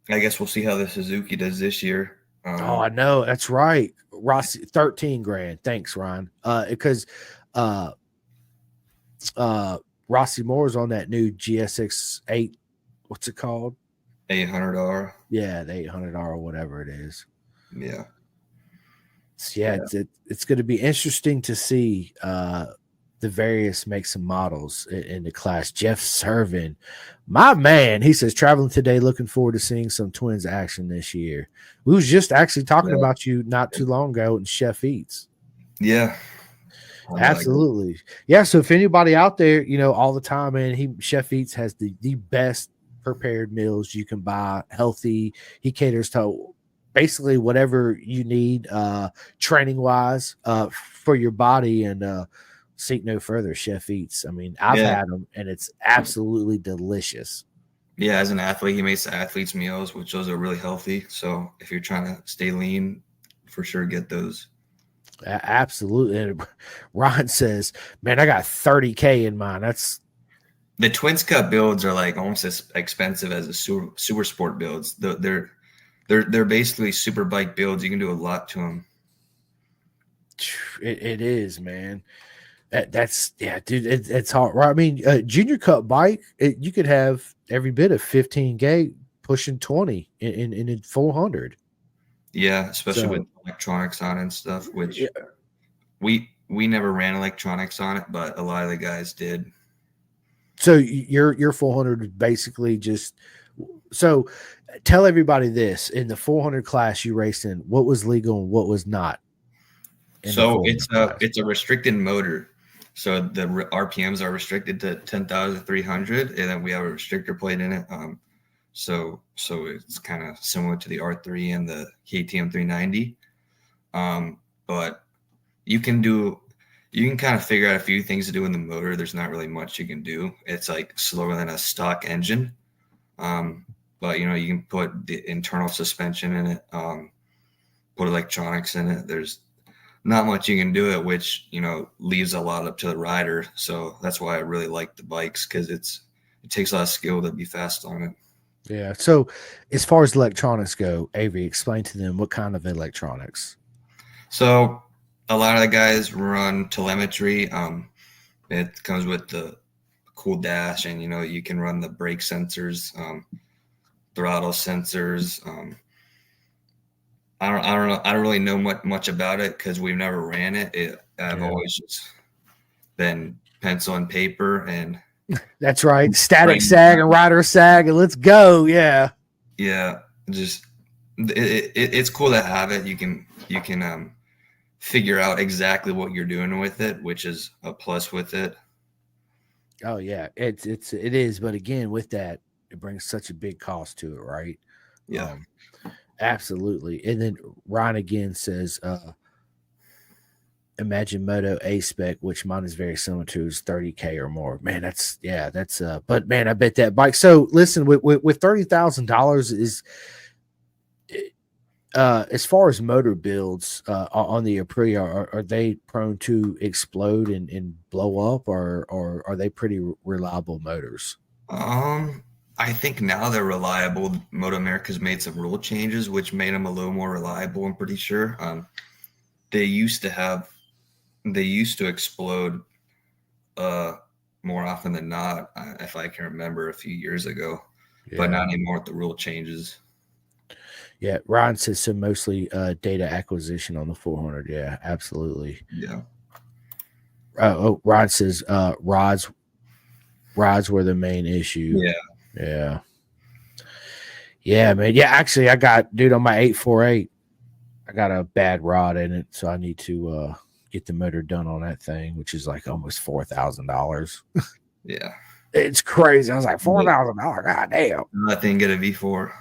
guess we'll see how the Suzuki does this year. I know. That's right. Rossi, 13 grand. Thanks, Ryan. Because Rossi Moore's on that new GSX 8. What's it called? 800R. Yeah, the 800R, whatever it is. Yeah. It's going to be interesting to see the various makes and models in the class. Jeff Servin, my man, he says, traveling today, looking forward to seeing some twins action this year. We was just actually talking about you not too long ago in Chef Eats. Yeah. Absolutely. Yeah. So if anybody out there, all the time, man, Chef Eats has the best prepared meals you can buy, healthy. He caters to basically whatever you need training wise for your body, and seek no further. Chef Eats. I mean, I've had them and it's absolutely delicious. Yeah, as an athlete, he makes the athletes meals, which those are really healthy. So if you're trying to stay lean, for sure get those. Absolutely. And Ron says, man, I got 30K in mine. That's the Twins Cup builds are like almost as expensive as the super sport builds. They're basically super bike builds. You can do a lot to them. It is, man. That's dude. It's hard, right? I mean, Junior Cup bike, you could have every bit of 15K, pushing 20 in 400. Yeah, especially with electronics on it and stuff. Which we never ran electronics on it, but a lot of the guys did. So your 400 is basically just. So tell everybody this: in the 400 class you raced in, what was legal and what was not. So it's a restricted motor. So the RPMs are restricted to 10,300, and then we have a restrictor plate in it. So it's kind of similar to the R3 and the KTM 390. But you can kind of figure out a few things to do in the motor. There's not really much you can do. It's like slower than a stock engine. But you can put the internal suspension in it, put electronics in it. There's not much you can do it, which leaves a lot up to the rider. So that's why I really like the bikes, because it takes a lot of skill to be fast on it. Yeah. So as far as electronics go, Avery, explain to them what kind of electronics. So a lot of the guys run telemetry. It comes with the cool dash, and you can run the brake sensors. throttle sensors. I don't know. I don't really know much about it because we've never ran it. I've always just been pencil and paper and. That's right. Static sag and rider sag, and let's go. Yeah. Yeah. Just it's cool to have it. You can figure out exactly what you're doing with it, which is a plus with it. Oh yeah, it is. But again, with that, it brings such a big cost to it, right? Yeah. Absolutely. And then Ryan again says, Imagine Moto A spec, which mine is very similar to, is 30K or more. Man, that's but man, I bet that bike. So listen, with $30,000 is as far as motor builds on the Aprilia, are they prone to explode and blow up, or are they pretty reliable motors? I think now they're reliable. Motoamerica's made some rule changes, which made them a little more reliable. I'm pretty sure. They used to explode more often than not, if I can remember a few years ago, but not anymore with the rule changes. Yeah, Ryan says so. Mostly data acquisition on the 400. Yeah, absolutely. Yeah. Ryan says rods were the main issue. Yeah, man. Yeah, actually, I got, dude, on my 848, I got a bad rod in it, so I need to get the motor done on that thing, which is like almost $4,000. Yeah, it's crazy. I was like, $4,000. God damn. That thing get a V4.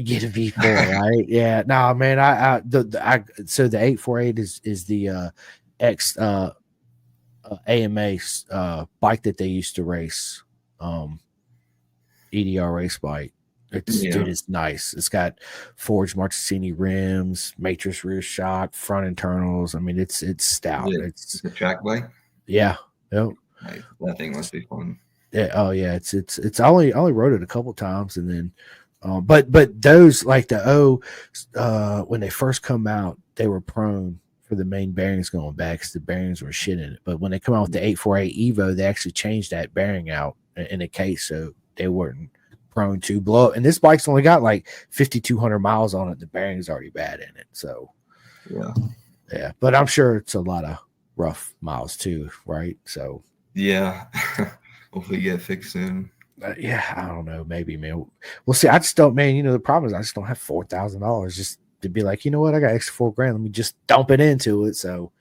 Get a V4, right? Yeah. No, man. So the 848 is the X AMA bike that they used to race, EDR race bike. Dude, it's nice. It's got forged Marchesini rims, matrix rear shock, front internals. I mean, it's stout. It's a track bike. Yeah. Yep. That thing must be fun. Yeah. Oh yeah. It's I only rode it a couple times, and then but those, like the when they first come out, they were prone for the main bearings going back because the bearings were shit in it. But when they come out with the 848 Evo, they actually changed that bearing out in a case, so they weren't prone to blow up. And this bike's only got like 5,200 miles on it. The bearing's already bad in it. So yeah. But I'm sure it's a lot of rough miles too, right? So yeah. Hopefully get fixed soon. Yeah, I don't know. Maybe, man. We'll see. I just don't, man. The problem is I just don't have $4,000 just to be like, you know what? I got extra $4,000. Let me just dump it into it. So,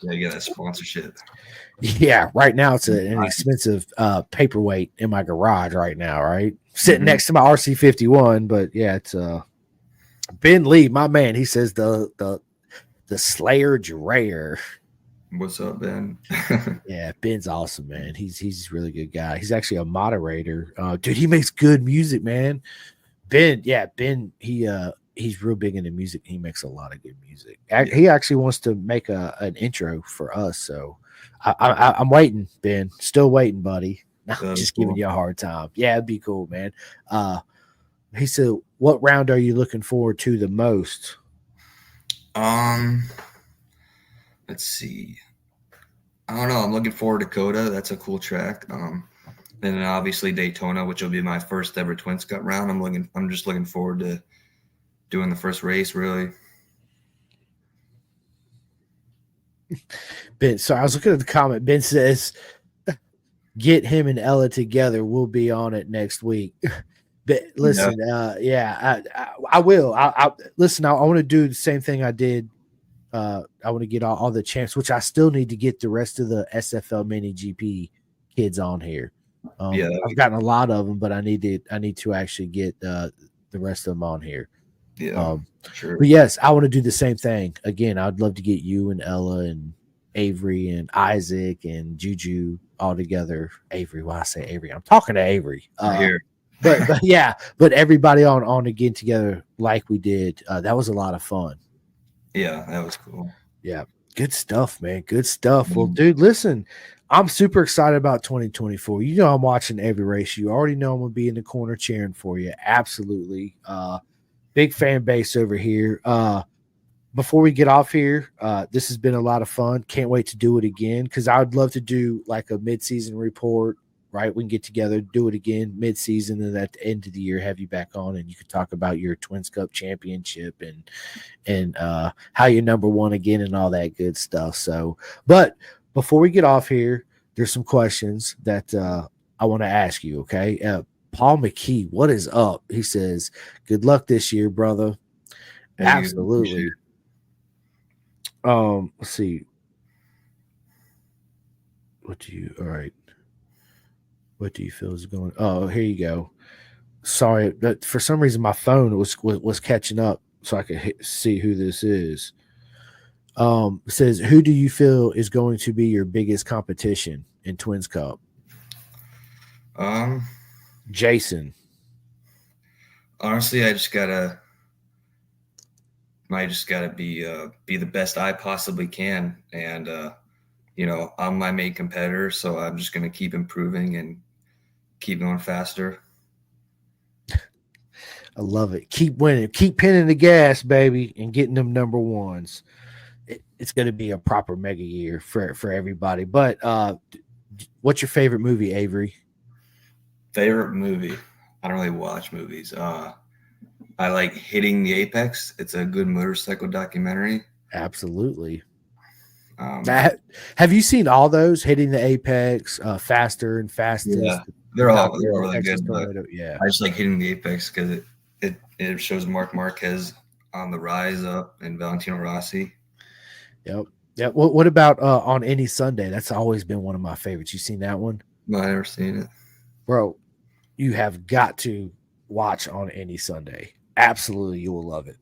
yeah, you get that sponsorship. Yeah, right now it's an expensive paperweight in my garage right now, right? Sitting next to my RC51, but yeah, it's Ben Lee, my man. He says the Slayer Dreher. What's up, Ben? Yeah, Ben's awesome, man. He's a really good guy. He's actually a moderator. Dude, he makes good music, man. Ben, he's real big into music. He makes a lot of good music. He actually wants to make an intro for us, so I'm waiting, Ben. Still waiting, buddy. I'm just giving you a hard time. Yeah, it'd be cool, man. He said, what round are you looking forward to the most? Let's see. I don't know. I'm looking forward to Coda. That's a cool track. And then obviously Daytona, which will be my first ever Twins Cup round. I'm just looking forward to doing the first race, really. Ben, so I was looking at the comment. Ben says, get him and Ella together. We'll be on it next week. But listen, I will. Listen, I want to do the same thing I did. I want to get all the champs, which I still need to get the rest of the SFL Mini GP kids on here. I've gotten a lot of them, but I need to actually get the rest of them on here. Yeah, sure. But yes, I want to do the same thing again. I'd love to get you and Ella and Avery and Isaac and Juju all together. Avery, why I say Avery? I'm talking to Avery. Here. but everybody on again together like we did. That was a lot of fun. Yeah, that was cool. Yeah, good stuff, man. Good stuff. Well, dude, listen, I'm super excited about 2024. You know I'm watching every race. You already know I'm going to be in the corner cheering for you. Absolutely. Big fan base over here. Before we get off here, this has been a lot of fun. Can't wait to do it again because I would love to do like a mid-season report right? We can get together, do it again mid-season, and at the end of the year, have you back on, and you can talk about your Twins Cup championship and how you're number one again and all that good stuff. So, but before we get off here, there's some questions that I want to ask you. Okay, Paul McKee, what is up? He says, "Good luck this year, brother." Absolutely. Let's see. All right. What do you feel is going? Oh, here you go. Sorry, but for some reason my phone was catching up, so I could see who this is. It says, who do you feel is going to be your biggest competition in Twins Cup? Jason. Honestly, I just gotta be the best I possibly can, and I'm my main competitor, so I'm just gonna keep improving and keep going faster. I love it. Keep winning. Keep pinning the gas, baby, and getting them number ones. It's going to be a proper mega year for everybody. But what's your favorite movie, Avery? Favorite movie? I don't really watch movies. I like Hitting the Apex. It's a good motorcycle documentary. Absolutely. Have you seen all those? Hitting the Apex, Faster and Fastest? Yeah, they're all really good. Yeah, I just like Hitting the Apex because it shows Marc Marquez on the rise up and Valentino Rossi. Yep. Yeah. What about On Any Sunday? That's always been one of my favorites. You seen that one? No, I've never seen it. Bro, you have got to watch On Any Sunday. Absolutely, you will love it.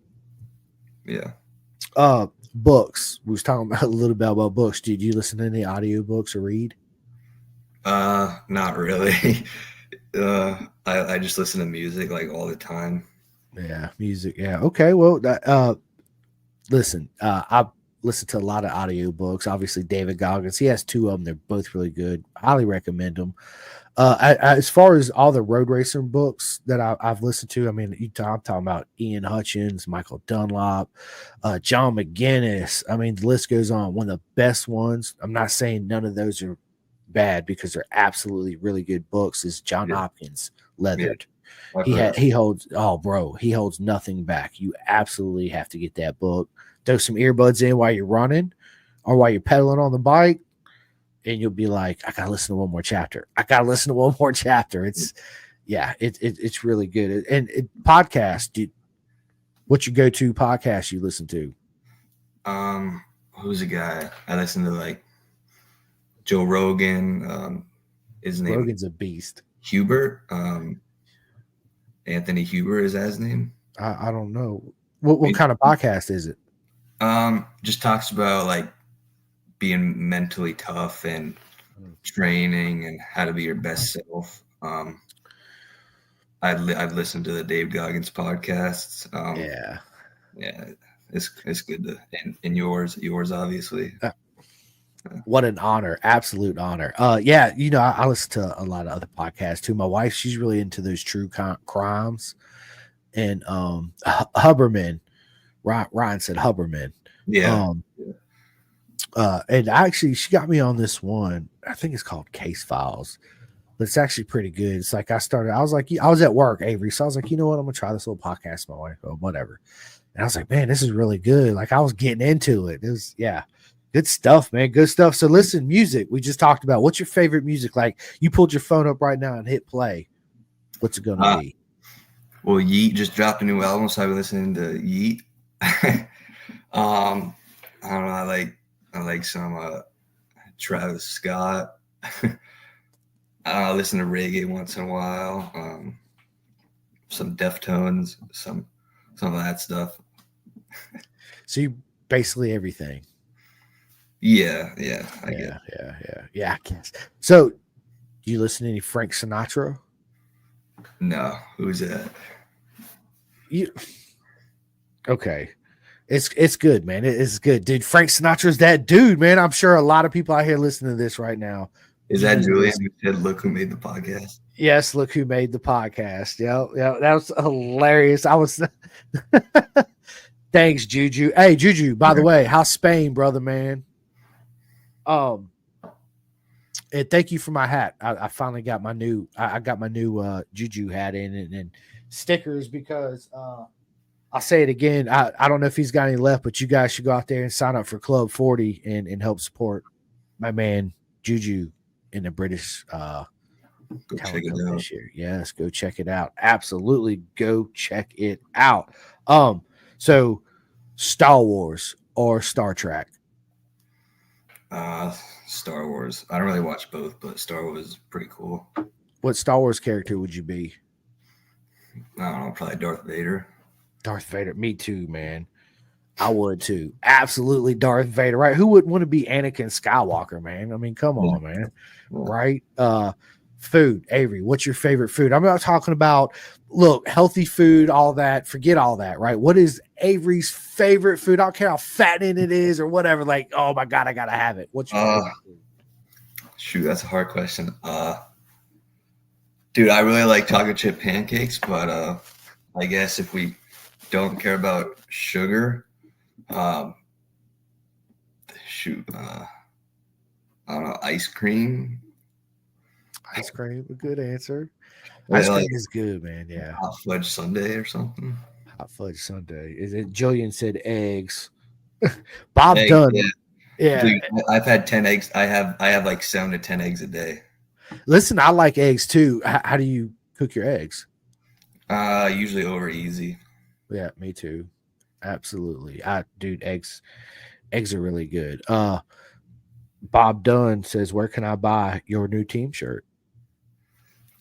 Yeah. Books. We was talking about a little bit about books. Did you listen to any audiobooks or read? Not really. I just listen to music like all the time. Yeah, music. Yeah. Okay. Well, listen, I've listened to a lot of audiobooks. Obviously, David Goggins. He has two of them. They're both really good. Highly recommend them. As far as all the road racing books that I've listened to, I mean, I'm talking about Ian Hutchins, Michael Dunlop, John McGinnis. I mean, the list goes on. One of the best ones. I'm not saying none of those are bad because they're absolutely really good books. Is John Hopkins, Leathered. Yeah. He holds nothing back. You absolutely have to get that book. Throw some earbuds in while you're running or while you're pedaling on the bike. And you'll be like, I gotta listen to one more chapter. It's really good. And podcast, what's your go-to podcast you listen to? Who's a guy I listen to? Like Joe Rogan. His name Rogan's a beast. Hubert. Anthony Huber is that his name? I don't know. What kind of podcast is it? Just talks about like being mentally tough and training and how to be your best self. I've listened to the Dave Goggins podcasts. It's good to and yours obviously. What an honor. Absolute honor. I listen to a lot of other podcasts too. My wife, she's really into those true crimes. And Huberman, Ryan said Huberman. Yeah. And actually, she got me on this one. I think it's called Case Files, but it's actually pretty good. It's like I was at work, Avery, so I was like, you know what, I'm gonna try this little podcast. My wife, or whatever, and I was like, man, this is really good. Like I was getting into it. It was good stuff, man. Good stuff. So listen, music. We just talked about. What's your favorite music? Like you pulled your phone up right now and hit play. What's it gonna be? Well, Yeet just dropped a new album, so I've been listening to Yeet. I don't know. I like some Travis Scott. I listen to reggae once in a while. Some Deftones, some of that stuff. So you basically everything. Yeah, I guess. Yeah, I guess. So, do you listen to any Frank Sinatra? No, who's that? Okay. It's good, man. It's good, dude. Frank Sinatra's that dude, man. I'm sure a lot of people out here listening to this right now. Is that Julian who said, "Look who made the podcast"? Yes, look who made the podcast. Yeah, that was hilarious. I was. Thanks, Juju. Hey, Juju. By the way, how's Spain, brother, man? And thank you for my hat. I finally got my new. I got my new Juju hat in and stickers because I'll say it again. I don't know if he's got any left, but you guys should go out there and sign up for Club 40 and help support my man Juju in the British Go check talent it cup out. this year. Yes, go check it out. Absolutely, go check it out. So Star Wars or Star Trek? Star Wars. I don't really watch both, but Star Wars is pretty cool. What Star Wars character would you be? I don't know, probably Darth Vader. Darth Vader. Me too, man. I would too. Absolutely Darth Vader, right? Who wouldn't want to be Anakin Skywalker, man? I mean, come on, man. Yeah. Right? Food. Avery, what's your favorite food? I'm not talking about, look, healthy food, all that. Forget all that, right? What is Avery's favorite food? I don't care how fattening it is or whatever. Like, oh my God, I gotta have it. What's your favorite food? Shoot, that's a hard question. Dude, I really like chocolate chip pancakes, but I guess if we don't care about sugar, I don't know, ice cream. Ice cream, a good answer. Ice cream is good, man. Yeah. Hot fudge sundae or something. Hot fudge sundae. Is it? Jillian said eggs. Bob Dunn. Yeah. Dude, I've had 10 eggs. I have like 7 to 10 eggs a day. Listen, I like eggs too. How do you cook your eggs? Usually over easy. Yeah, me too. Absolutely. Dude, eggs are really good. Bob Dunn says, where can I buy your new team shirt?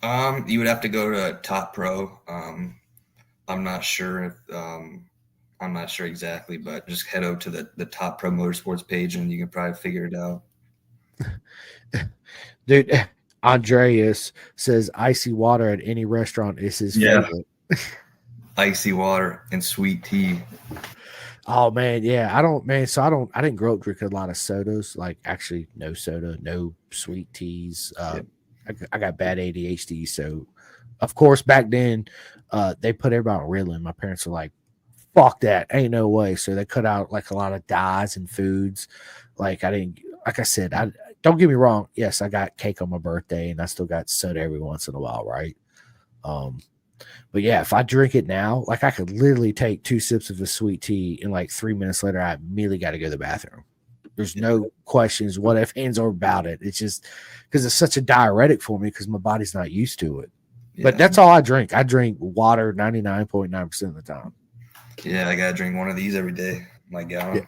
You would have to go to Top Pro. I'm not sure if I'm not sure exactly, but just head over to the Top Pro Motorsports page and you can probably figure it out. Dude, Andreas says icy water at any restaurant is his favorite. Icy water and sweet tea. Oh man, yeah. I didn't grow up drinking a lot of sodas. Like actually no soda, no sweet teas. I got bad ADHD, so of course back then they put everybody on Ritalin. My parents were like, fuck that, ain't no way. So they cut out like a lot of dyes and foods. Like I said, don't get me wrong. Yes, I got cake on my birthday and I still got soda every once in a while, right? But yeah, if I drink it now, like I could literally take 2 sips of a sweet tea and like 3 minutes later, I immediately got to go to the bathroom. There's no questions, what if, ands, or about it. It's just because it's such a diuretic for me because my body's not used to it. Yeah. But that's all I drink. I drink water 99.9% of the time. Yeah, I got to drink one of these every day. My gallon. Yeah.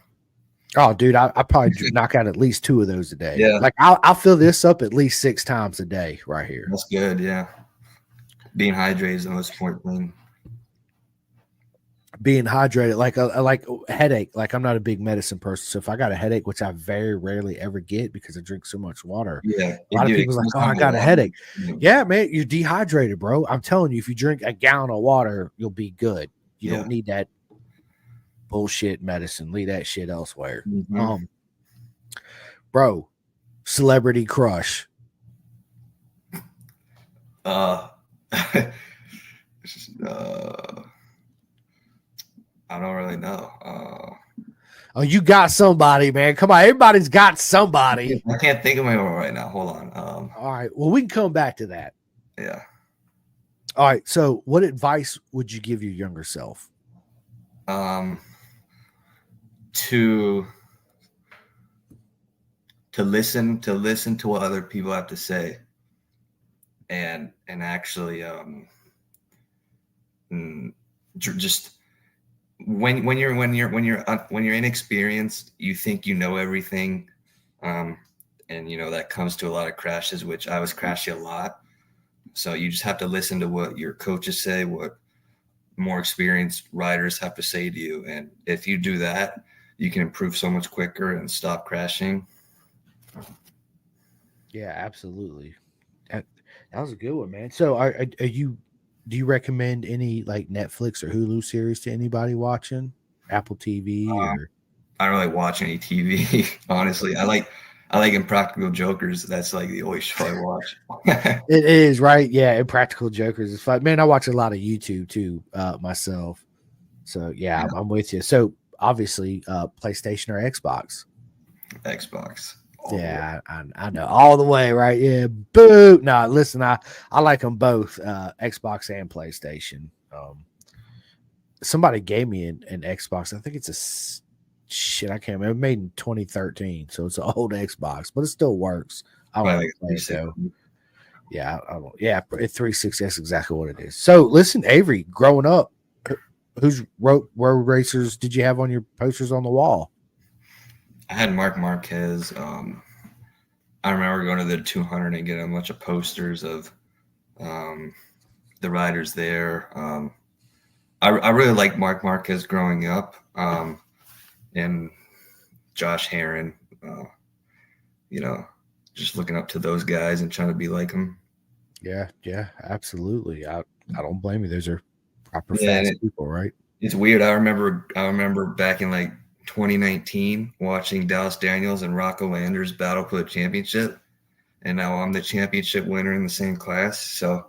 Oh, dude, I probably knock out at least 2 of those a day. Yeah. Like I'll fill this up at least 6 times a day right here. That's good, yeah. Being hydrated is the most important thing. Being hydrated, like a headache. Like I'm not a big medicine person, so if I got a headache, which I very rarely ever get because I drink so much water, a lot of people's like, "Oh, I got a headache." Yeah, man, you're dehydrated, bro. I'm telling you, if you drink a gallon of water, you'll be good. You don't need that bullshit medicine. Leave that shit elsewhere. Mm-hmm. Bro, celebrity crush. I don't really know. Oh, you got somebody, man. Come on. Everybody's got somebody. I can't think of anyone right now. Hold on. All right. Well, we can come back to that. Yeah. All right. So what advice would you give your younger self? To listen to what other people have to say and actually just when you're inexperienced, you think you know everything, and that comes to a lot of crashes, which I was crashing a lot. So you just have to listen to what your coaches say, what more experienced riders have to say to you, and if you do that, you can improve so much quicker and stop crashing. Yeah, absolutely. That was a good one, man. So do you recommend any like Netflix or Hulu series to anybody watching? Apple TV or? I don't really watch any TV, honestly. I like Impractical Jokers. That's like the only show I watch. It is, right? Yeah, Impractical Jokers is fun. Man, I watch a lot of YouTube too, myself. So I'm with you. So obviously, PlayStation or Xbox? Xbox. Yeah, I know all the way, right? Yeah, boo. No, listen, I like them both, Xbox and PlayStation. Somebody gave me an Xbox. I think it's shit. I can't remember. Made in 2013, so it's an old Xbox, but it still works. I don't ever play it though. Yeah, I don't. Yeah, 360. That's exactly what it is. So listen, Avery, growing up, whose road racers did you have on your posters on the wall? I had Mark Marquez. I remember going to the 200 and getting a bunch of posters of the riders there. I really liked Mark Marquez growing up, and Josh Herron. Just looking up to those guys and trying to be like them. Yeah, absolutely. I don't blame you. Those are proper fast people, right? It's weird. I remember back in like 2019 watching Dallas Daniels and Rocco Landers battle for the championship, and now I'm the championship winner in the same class. So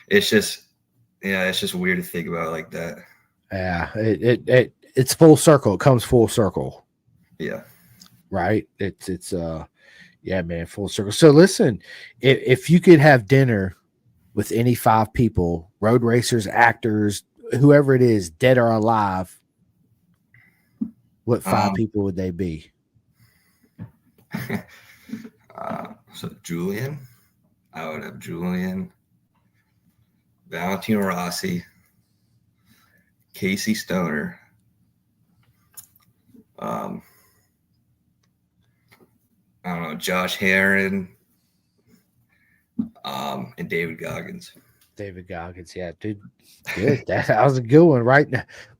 it's just weird to think about like that. Yeah, it's full circle. It comes full circle. Yeah. Right. It's yeah, man, full circle. So listen, if you could have dinner with any 5 people, road racers, actors, whoever it is, dead or alive, what 5 people would they be? So Julian, I would have Julian, Valentino Rossi, Casey Stoner, I don't know, Josh Herron, and David Goggins. David Goggins, yeah, dude, good. That was a good one, right?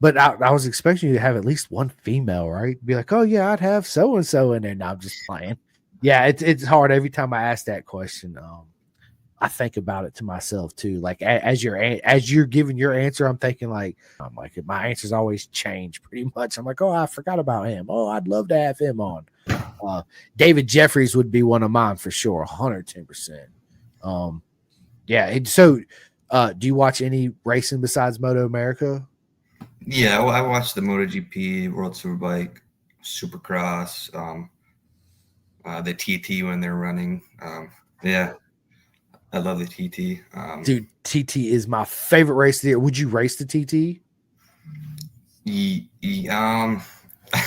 But I was expecting you to have at least one female, right? Be like, oh yeah, I'd have so and so in there. Now I'm just playing. Yeah, it's hard every time I ask that question. I think about it to myself too. Like as you're giving your answer, I'm thinking like my answers always change pretty much. I'm like, oh, I forgot about him. Oh, I'd love to have him on. David Jeffries would be one of mine for sure, 110%. Yeah. So, do you watch any racing besides Motoamerica? Yeah, I watched the MotoGP, World Superbike, Supercross, the TT when they're running. Yeah, I love the TT. Dude, TT is my favorite race of the year. Would you race the TT?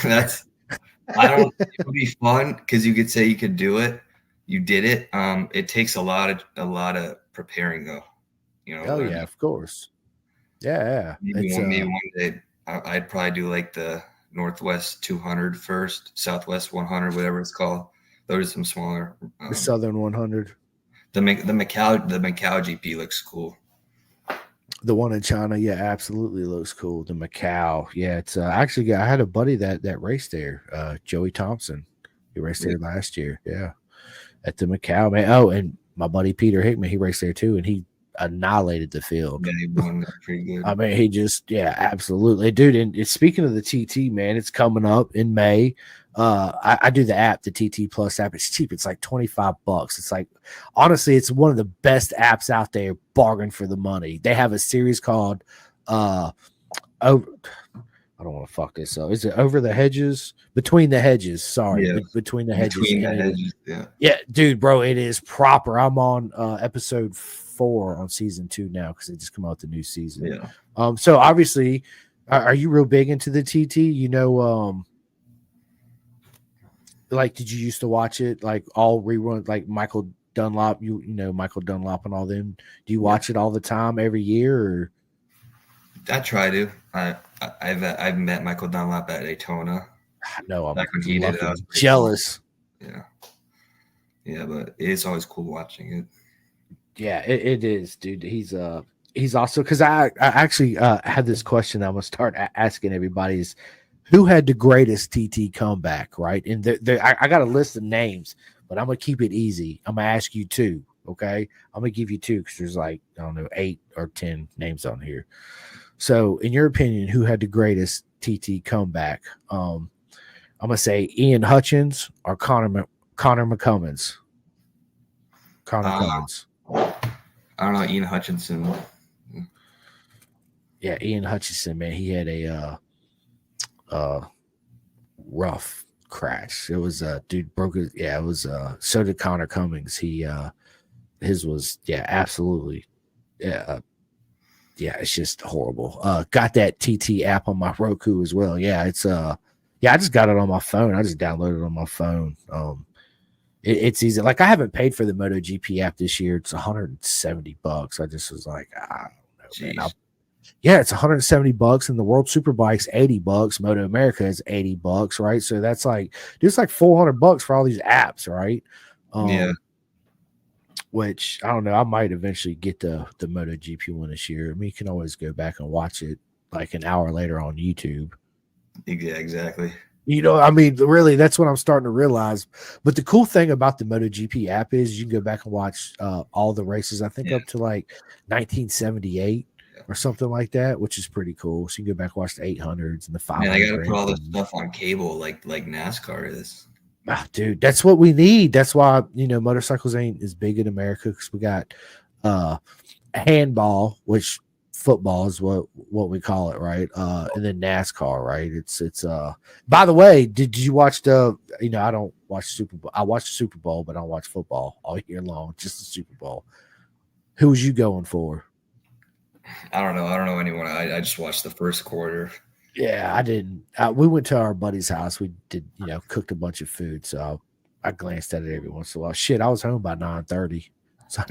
That's I don't. It would be fun because you could say you could do it. You did it. It takes a lot of preparing though. Oh yeah, of course. Yeah. Maybe one day I'd probably do like the Northwest 200 first, Southwest 100, whatever it's called. Those are some smaller. The Southern 100. The Macau GP looks cool. The one in China, yeah, absolutely looks cool. The Macau, yeah, it's actually I had a buddy that raced there, Joey Thompson. He raced there last year, yeah, at the Macau, man. Oh, and my buddy Peter Hickman, he raced there too, and he annihilated the field. Yeah, he won that pretty good. I mean, he just, yeah, absolutely, dude. And speaking of the TT, man, it's coming up in May. I do the app, the TT Plus app. It's cheap. It's like $25. It's like, honestly, it's one of the best apps out there. Bargain for the money. They have a series called I don't want to fuck this up. Is it Over the Hedges? Between the Hedges. Sorry, yeah. Between the Hedges. Between the Hedges. Yeah, dude, bro, it is proper. I'm on episode 4 on season 2 now because they just come out with the new season. Yeah. So obviously, are you real big into the TT? You know, like, did you used to watch it like all rerun, like Michael Dunlop? You know Michael Dunlop and all them. Do you watch it all the time, every year? Or? I try to. I've met Michael Dunlop at Daytona. No, I'm back when he did it, jealous. Cool. Yeah, but it's always cool watching it. Yeah, it is, dude. He's also, because I actually had this question I'm gonna start asking everybody is, who had the greatest TT comeback, right? And I got a list of names, but I'm gonna keep it easy. I'm gonna ask you 2, okay? I'm gonna give you 2 because there's like, I don't know, 8 or 10 names on here. So, in your opinion, who had the greatest TT comeback? I'm gonna say Ian Hutchins or Connor McCummins. Cummins. I don't know, Ian Hutchinson. Yeah, Ian Hutchinson, man, he had a rough crashed. It was dude broke his, yeah, it was so did Connor Cummings. He his was, yeah, absolutely, yeah, yeah, it's just horrible. Got that TT app on my Roku as well. Yeah, it's yeah, I just got it on my phone. I just downloaded it on my phone. It's easy. Like, I haven't paid for the MotoGP app this year. It's $170. I just was like, I don't know, man. Yeah, it's $170, and the World Superbike's $80. Motoamerica is $80, right? So that's like, dude, it's like $400 for all these apps, right? Yeah. Which I don't know. I might eventually get the MotoGP one this year. I mean, you can always go back and watch it like an hour later on YouTube. Yeah, exactly. You know, I mean, really, that's what I'm starting to realize. But the cool thing about the MotoGP app is you can go back and watch all the races, I think up to like 1978 or something like that, which is pretty cool. So you can go back and watch the 800s and the 500s. Man, I got to put all this stuff on cable like NASCAR is. Dude, that's what we need. That's why, you know, motorcycles ain't as big in America, because we got handball, which football is what we call it, right? And then NASCAR, right? It's by the way, did you watch the, you know, I don't watch Super Bowl. I watch the Super Bowl, but I don't watch football all year long, just the Super Bowl. Who was you going for? I don't know anyone. I just watched the first quarter. Yeah, I didn't. We went to our buddy's house. We did, you know, cooked a bunch of food. So I glanced at it every once in a while. Shit, I was home by 9:30. So I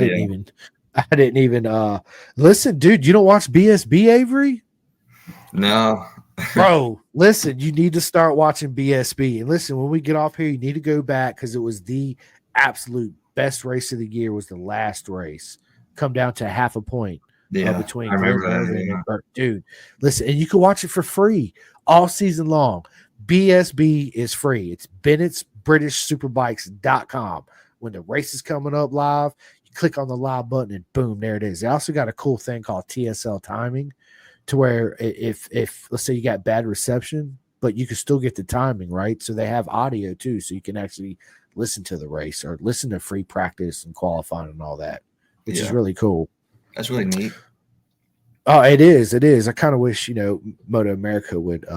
didn't even listen, dude. You don't watch BSB, Avery? No. Bro, listen, you need to start watching BSB. And listen, when we get off here, you need to go back, because it was the absolute best race of the year. Was the last race. Come down to half a point. Between and Burt. Dude, listen, and you can watch it for free all season long. BSB is free. It's Bennett's British Superbikes.com. When the race is coming up live, you click on the live button and boom, there it is. They also got a cool thing called TSL timing, to where if let's say you got bad reception, but you can still get the timing, right? So they have audio too, so you can actually listen to the race or listen to free practice and qualifying and all that, which is really cool. That's really neat. Oh, it is. It is. I kind of wish, you know, Motoamerica would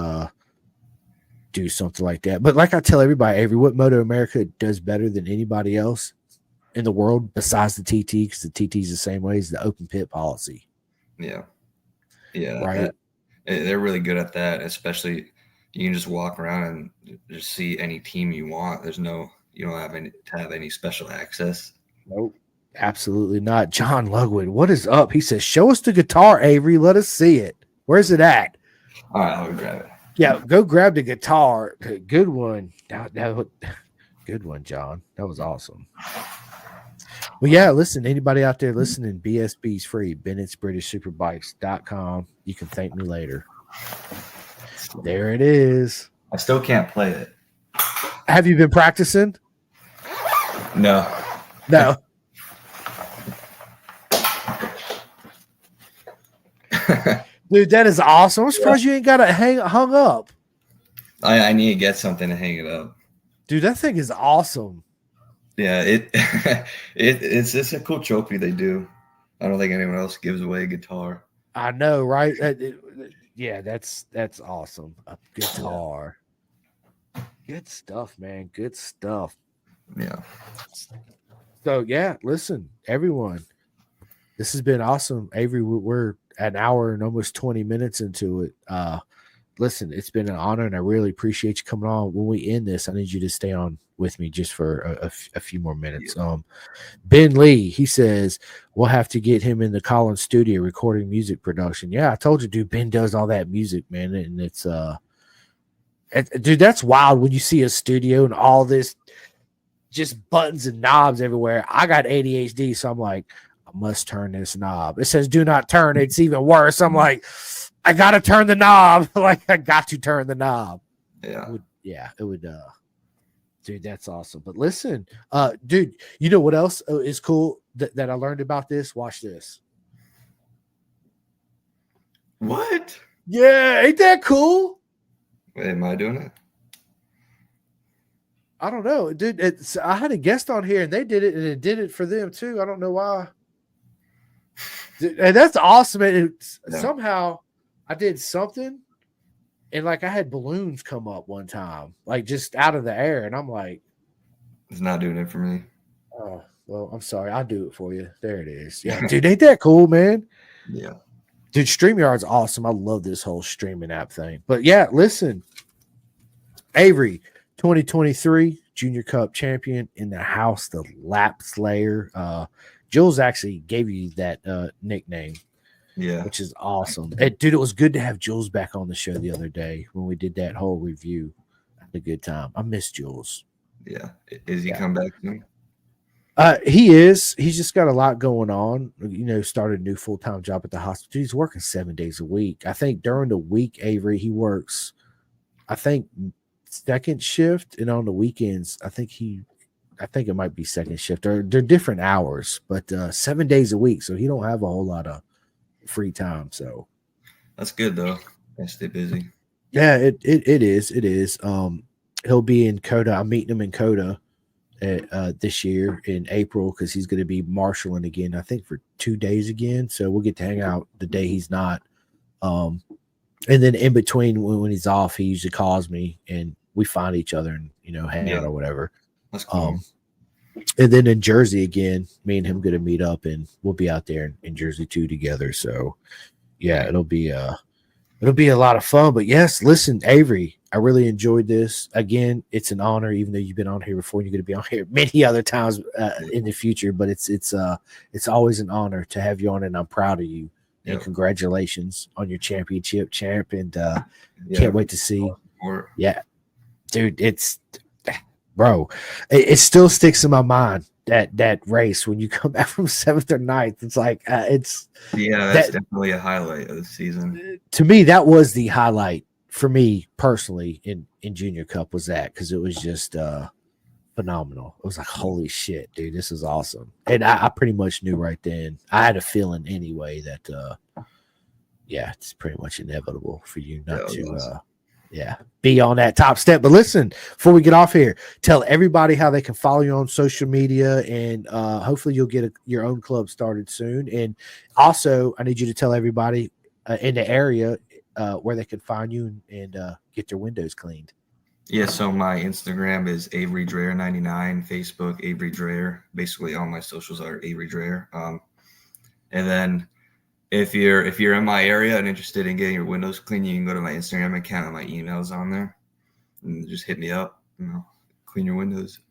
do something like that. But like I tell everybody, Avery, what Motoamerica does better than anybody else in the world besides the TT, because the TT is the same way, is the open pit policy. Yeah. Yeah. Right. They're really good at that, especially you can just walk around and just see any team you want. You don't have any special access. Nope. Absolutely not. John Lugwood, what is up? He says, show us the guitar, Avery. Let us see it. Where's it at? All right, I'll grab it. Yeah, go grab the guitar. Good one. Good one, John. That was awesome. Well, yeah, listen, anybody out there listening, BSB's free. Bennett's British Superbikes.com. You can thank me later. There it is. I still can't play it. Have you been practicing? No. Dude, that is awesome. I'm surprised you ain't got it hung up. I need to get something to hang it up. Dude, that thing is awesome. Yeah, it's a cool trophy they do. I don't think anyone else gives away a guitar. I know, right? Yeah, that's awesome. A guitar. Good stuff, man. Good stuff. Yeah. So yeah, listen, everyone. This has been awesome. Avery, we're an hour and almost 20 minutes into it. Listen, it's been an honor, and I really appreciate you coming on. When we end this, I need you to stay on with me just for a few more minutes. Ben Lee, he says we'll have to get him in the Collins studio recording music production. Yeah, I told you, dude. Ben does all that music, man, and it's dude, that's wild when you see a studio and all this just buttons and knobs everywhere. I got ADHD, so I'm like, I must turn this knob. It says do not turn. It's even worse. I'm like, I gotta turn the knob. Like, I got to turn the knob. Yeah. It would dude, that's awesome. But listen, dude, you know what else is cool that I learned about this? Watch this. What? Yeah, ain't that cool? Wait, am I doing it? I don't know, dude. I had a guest on here and they did it, and it did it for them too. I don't know why. Dude, and that's awesome. And somehow I did something And like I had balloons come up one time, like just out of the air, and I'm like, it's not doing it for me. oh, well, I'm sorry. I'll do it for you. There it is. Yeah, dude, ain't that cool, man? Yeah. Dude, StreamYard's awesome. I love this whole streaming app thing. But yeah, listen, Avery, 2023 Junior Cup champion in the house, the Lap Slayer. Jules actually gave you that nickname. Yeah. Which is awesome. Dude, it was good to have Jules back on the show the other day when we did that whole review. I had a good time. I miss Jules. Yeah. Is he come back soon? He is. He's just got a lot going on. You know, started a new full-time job at the hospital. He's working 7 days a week. I think during the week, Avery, he works, I think, second shift, and on the weekends, I think it might be second shift. They're different hours, but 7 days a week, so he don't have a whole lot of free time. So that's good though. I stay busy. Yeah, it is. It is. He'll be in Coda. I'm meeting him in Coda this year in April because he's going to be marshaling again, I think for 2 days again. So we'll get to hang out the day he's not. And then in between when he's off, he usually calls me and we find each other and, you know, hang out or whatever. That's cool. And then in Jersey again, me and him going to meet up and we'll be out there in Jersey too together. So yeah, it'll be a lot of fun. But yes, listen, Avery, I really enjoyed this. Again, it's an honor, even though you've been on here before and you're going to be on here many other times in the future. But it's always an honor to have you on, and I'm proud of you. Yep. And congratulations on your championship, champ. And can't wait to see. Yeah, dude, bro, it still sticks in my mind. That race when you come back from 7th or 9th, it's like that's definitely a highlight of the season. To me, that was the highlight for me personally in Junior Cup, was that, because it was just phenomenal. It was like, holy shit, dude, this is awesome. And I pretty much knew right then. I had a feeling anyway that it's pretty much inevitable for you not to awesome. Be on that top step. But listen, before we get off here, tell everybody how they can follow you on social media, and hopefully you'll get your own club started soon. And also, I need you to tell everybody in the area where they can find you and get their windows cleaned. Yeah, so my Instagram is Avery Dreher 99, Facebook Avery Dreher. Basically, all my socials are Avery Dreher. And then if you're in my area and interested in getting your windows clean, you can go to my Instagram account and my email's on there, and just hit me up. Clean your windows.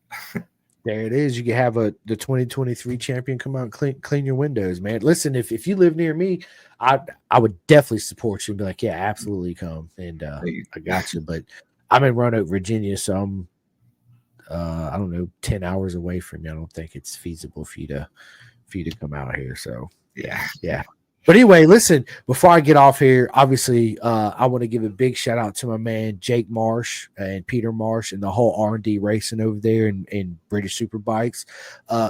There it is. You can have the 2023 champion come out and clean your windows, man. Listen, if you live near me, I would definitely support you and be like, yeah, absolutely come. And I got you. But I'm in Roanoke, Virginia, so I'm I don't know, 10 hours away from you. I don't think it's feasible for you to come out here. So yeah. But anyway, listen, before I get off here, obviously, I want to give a big shout out to my man, Jake Marsh and Peter Marsh and the whole R&D racing over there in British Superbikes.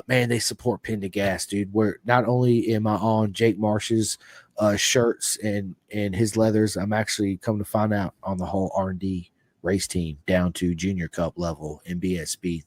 Man, they support Pin to Gas, dude. Where not only am I on Jake Marsh's shirts and his leathers, I'm actually come to find out on the whole R&D race team down to Junior Cup level in BSB.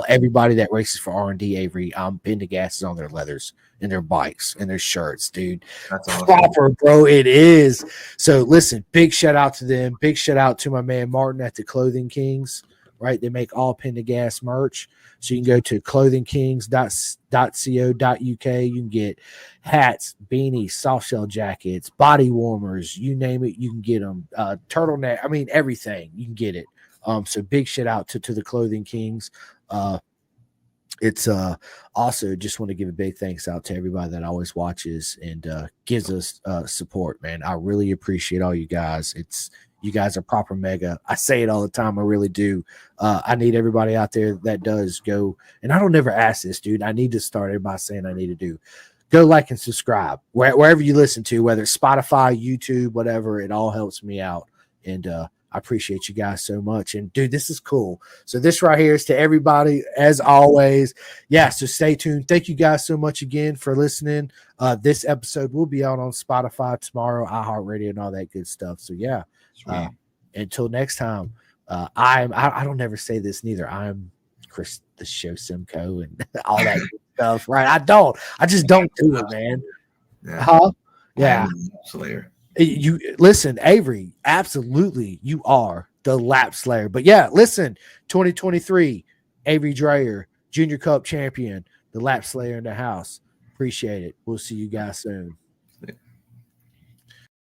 Everybody that races for R&D, Avery, Pin to Gas is on their leathers and their bikes and their shirts, dude. That's awesome. Proper, bro. It is. So listen, big shout out to them. Big shout out to my man Martin at the Clothing Kings, right? They make all Pin to Gas merch. So you can go to clothingkings.co.uk. You can get hats, beanies, soft shell jackets, body warmers, you name it, you can get them. Turtleneck, I mean, everything, you can get it. So big shout out to the Clothing Kings. It's also just want to give a big thanks out to everybody that always watches and gives us support, man. I really appreciate all you guys. You guys are proper mega. I say it all the time. I really do. I need everybody out there that does go, and I don't never ask this, dude. I need to start everybody saying I need to do. Go like and subscribe wherever you listen to, whether it's Spotify, YouTube, whatever. It all helps me out. And I appreciate you guys so much. And dude, this is cool. So this right here is to everybody, as always. Yeah, so stay tuned. Thank you guys so much again for listening. This episode will be out on Spotify tomorrow, iHeartRadio, and all that good stuff. So yeah. Until next time, I don't never say this neither. I'm Chris the Show Simcoe and all that good stuff, right? I just don't do it, man. Yeah. Yeah. Slayer. You listen, Avery, absolutely, you are the lap slayer. But yeah, listen, 2023, Avery Dreher, Junior Cup champion, the lap slayer in the house. Appreciate it. We'll see you guys soon.